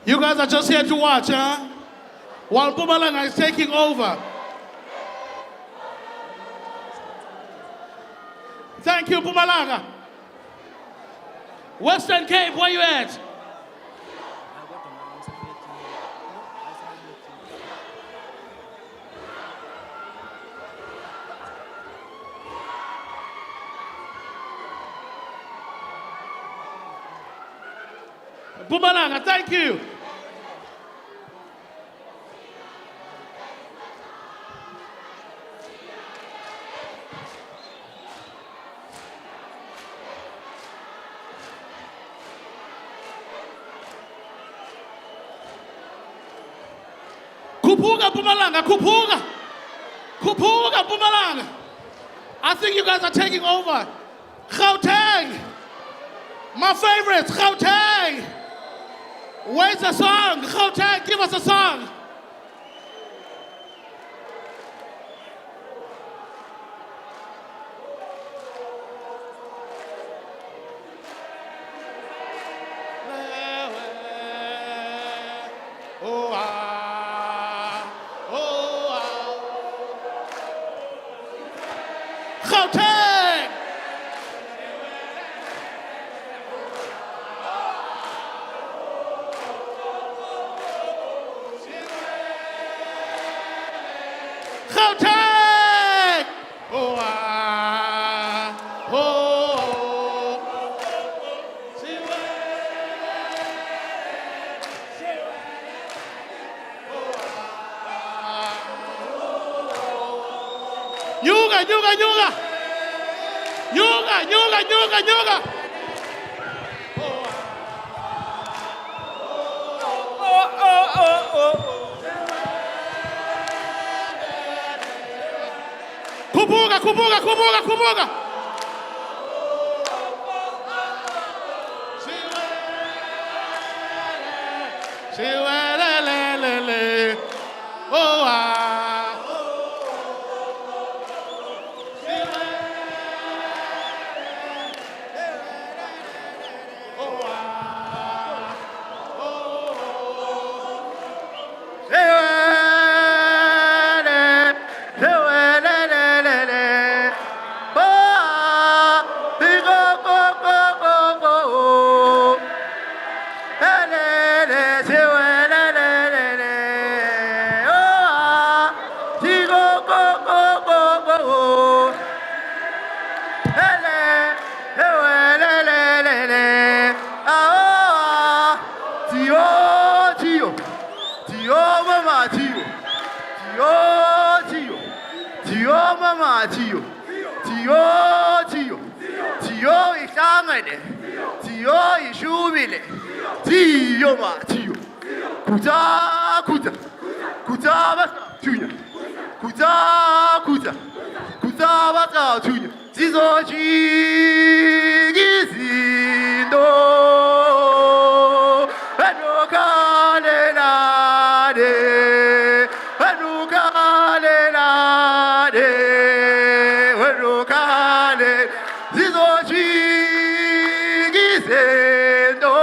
You guys are just here to watch, huh? While Mpumalanga is taking over. Thank you, Mpumalanga. Western Cape, where you at? Mpumalanga, thank you. Kupuga Mpumalanga, Kupuga. Kupuga Mpumalanga. I think you guys are taking over. Gauteng. My favorites, Gauteng. Where's the song? Gauteng, give us a song. Gauteng! Gauteng! Oh, ah, oh, oh. Yuga, yuga, yuga! Yuga, yuga, yuga, yuga! Kupuga, kupuga, kupuga, kupuga! Shiwelelelele. Oh, ah. mama Tio. Tio, Tio. Tio ihlangene. Tio ishubile. Tio ma Tio. Kuta, kuta. Kuta basa tunya. Kuta, kuta. Kuta basa tunya. Zizochigizindo. Anukalelade. Anukalelade. Anukale. Zizochigizindo.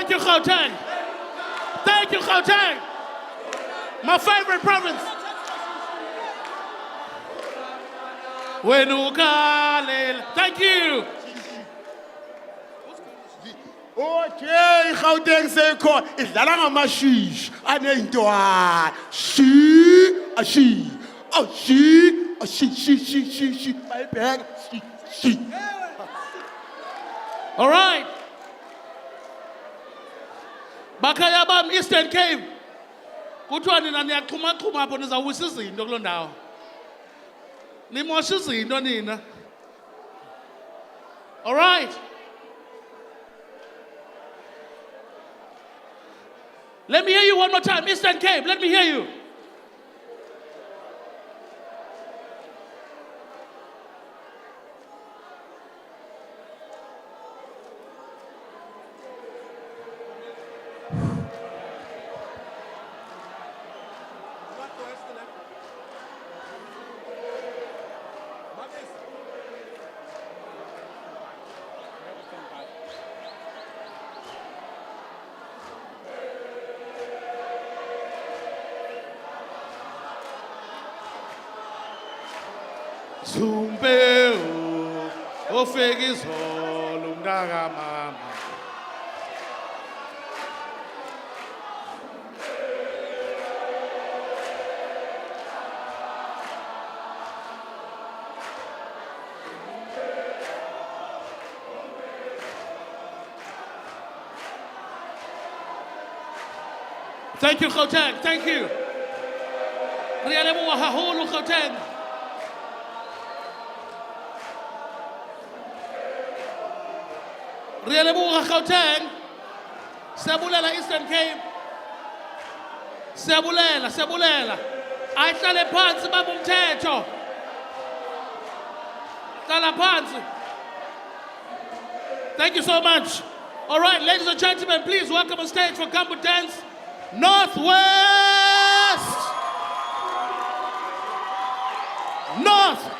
Thank you, Gauteng. Thank you, Gauteng. My favorite province. Thank you. Okay, Gauteng sekhona idlala ngamashishi aneyintwana. She. Bayibheka. She. All right. Bakhaya bam Eastern Cape. Kuthiwa nina niyaxhuma-xhuma apho nizawuwisa izinto kuloo ndawo. Nimosha izinto nina. All right. Let me hear you one more time. Eastern Cape, let me hear you. Sumpeu, ofega izolo umntaka mama. Thank you, Gauteng. Thank you. Re a leboha haholo, Gauteng. Re a leboha Gauteng. Siyabulela Eastern Cape. Siyabulela. Ayihlale phansi baba umthetho. Hlala phansi. Thank you so much. All right, ladies and gentlemen, please welcome on stage for Kambu Dance, Northwest. Northwest.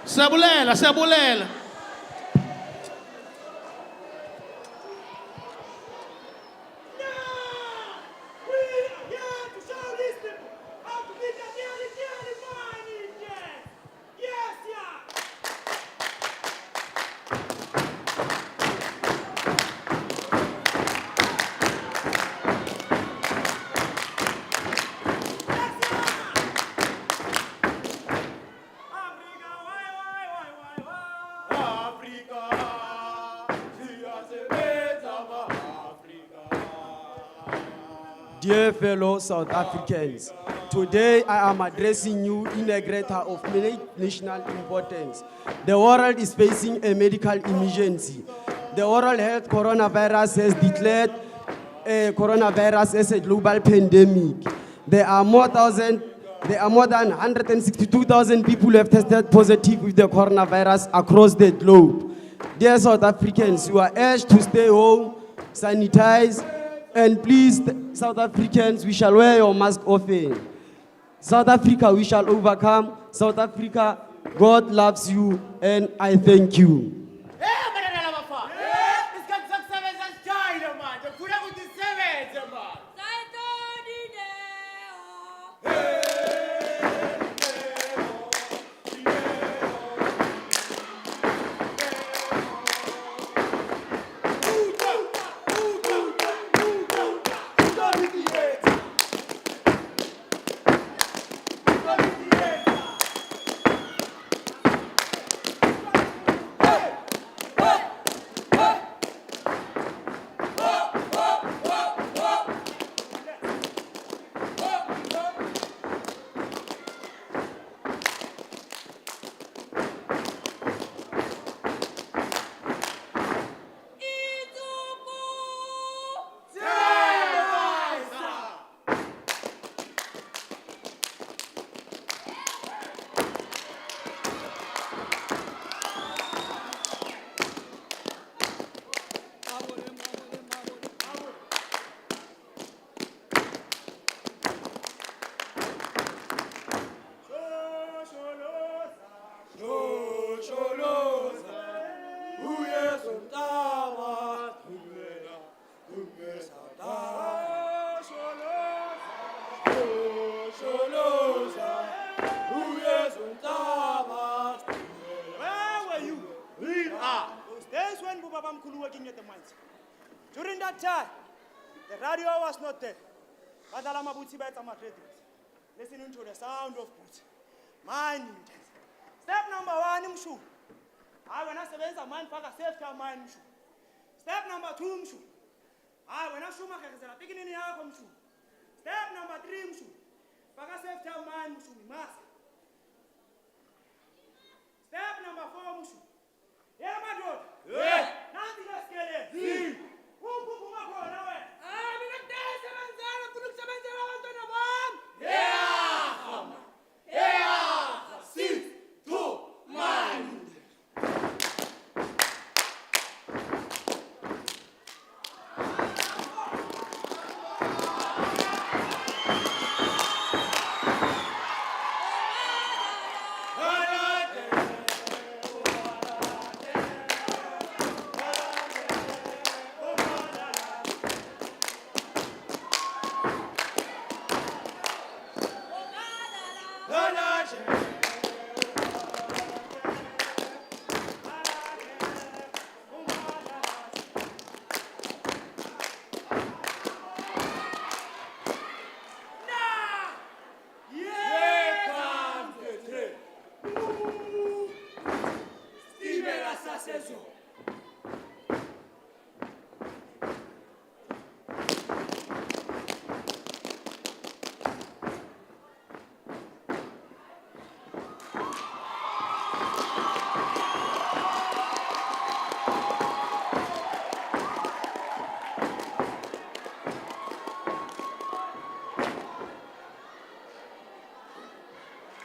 Siyabulela. Dear fellow South Africans, today I am addressing you in a matter of national importance. The world is facing a medical emergency. The World Health Coronavirus has declared coronavirus as a global pandemic. There are more than 162,000 people who have tested positive with the coronavirus across the globe. Dear South Africans, you are urged to stay home, sanitize, and please, South Africans, we shall wear your mask often. South Africa, we shall overcome. South Africa, God loves you, and I thank you. During that time, the radio was not there. Badala mabuthi betsa ma-radios. Listening to the sound of boots. Mind intense. Step number 1, mshu. When I sebenza mind faka safety ya mind mshu. Step number 2, mshu. When I shuma khezela beginning yakho mshu. Step number 3, mshu. Faka safety ya mind mshu masa. Step number 4, mshu. Yeah, madoda. Yeah. Nanti kasikele. Si. Ukuphuma khona wena. Mina kudese benzela ufuna ukusebenzela abantwana bami. Yeah, khama. Yeah, sit to mind.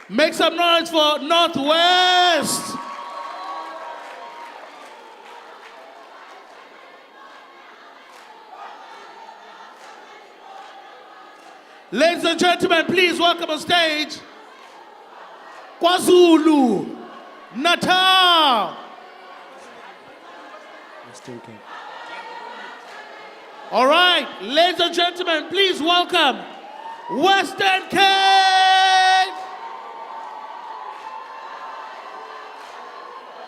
Make some noise for Northwest. Ladies and gentlemen, please welcome on stage KwaZulu, Natal. All right, ladies and gentlemen, please welcome Western Cape.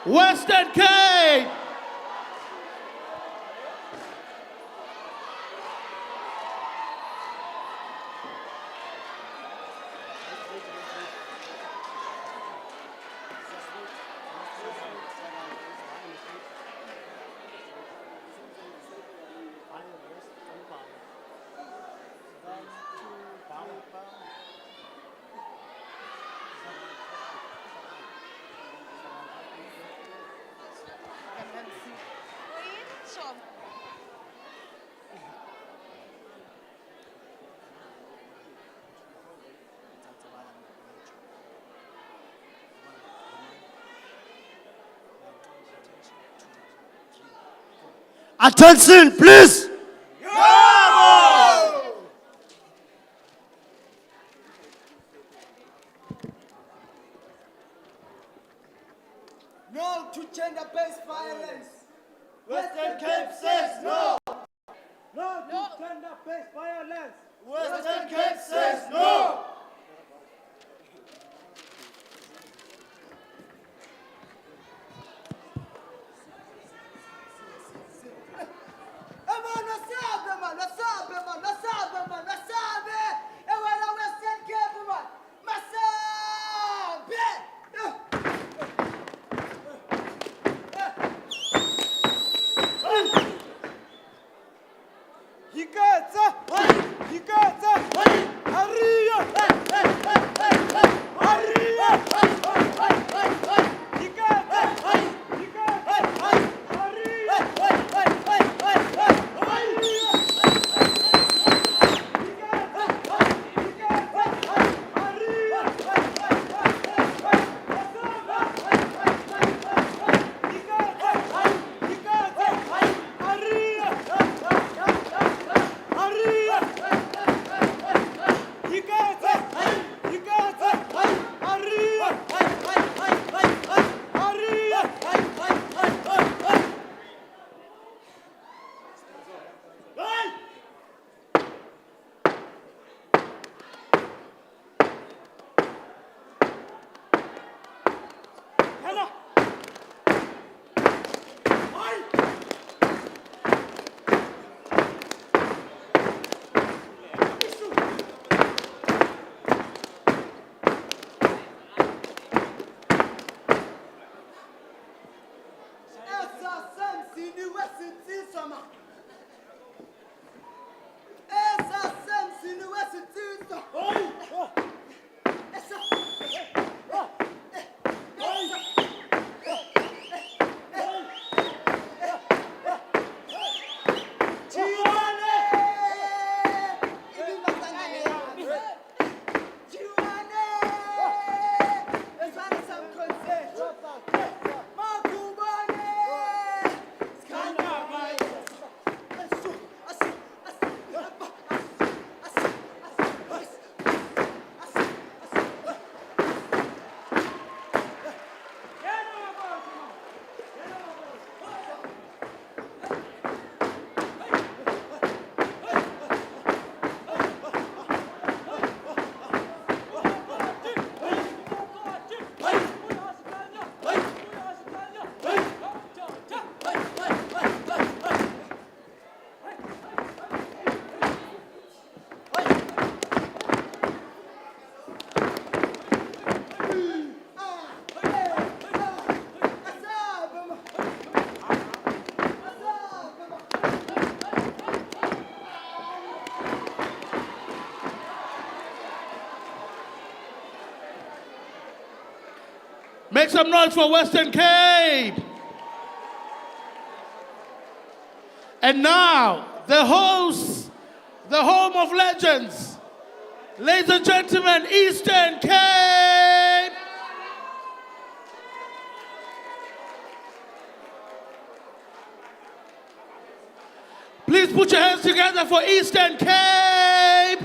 Western Cape. Attention, please. No to gender-based violence. Western Cape says no. No to gender-based violence. Western Cape says no. Hikatsa! Hikatsa! Hariya! Make some noise for Western Cape. And now, the host, the home of legends, ladies and gentlemen, Eastern Cape. Please put your hands together for Eastern Cape.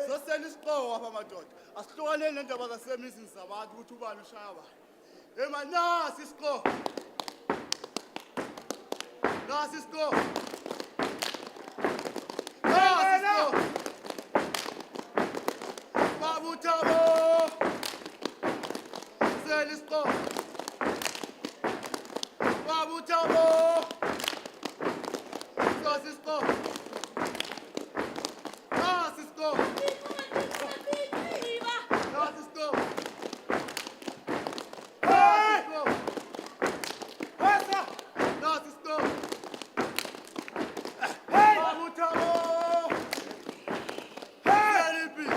Soseni isiqowo apha madoda. Asihlukaneni nendaba zasemizini zabantu ukuthi ubani ushaya bani. Ema nasi isiqowo. Nasi isiqowo. Nasi isiqowo. Babu Thabo. Seni isiqowo. Babu Thabo. Nasi isiqowo. Nasi isiqowo. Hey!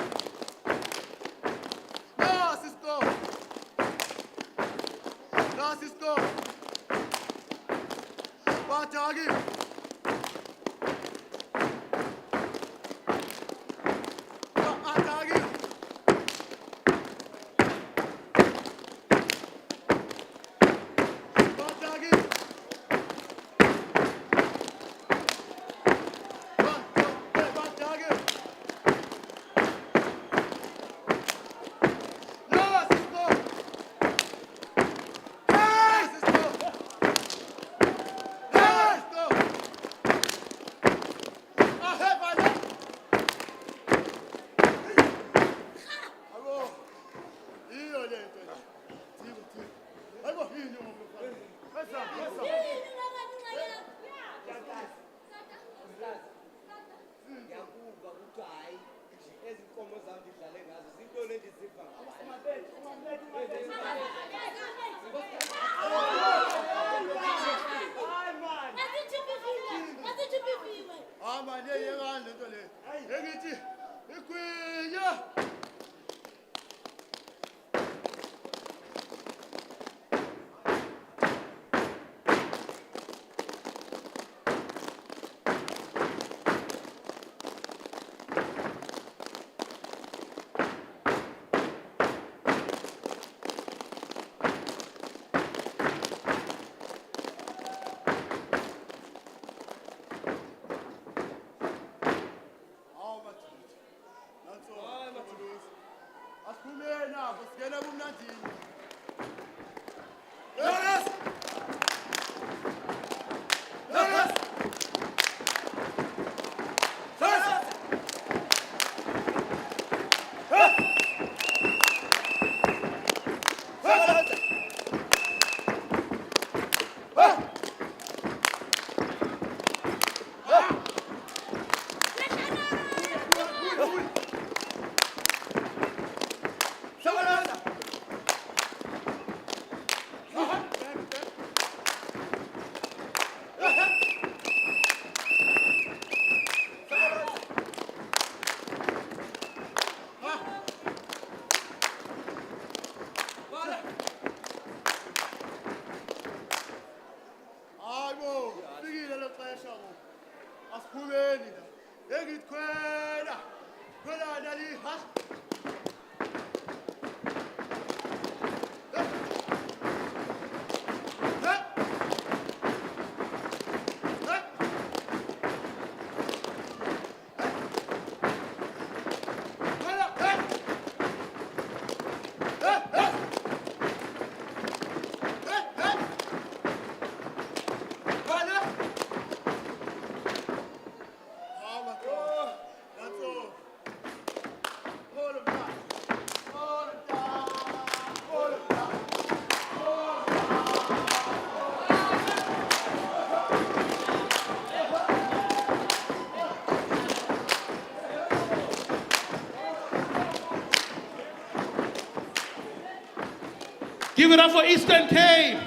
Give it up for Eastern Cape.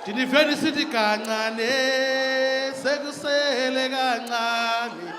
Diniveni sithi kancane sekusele kancane.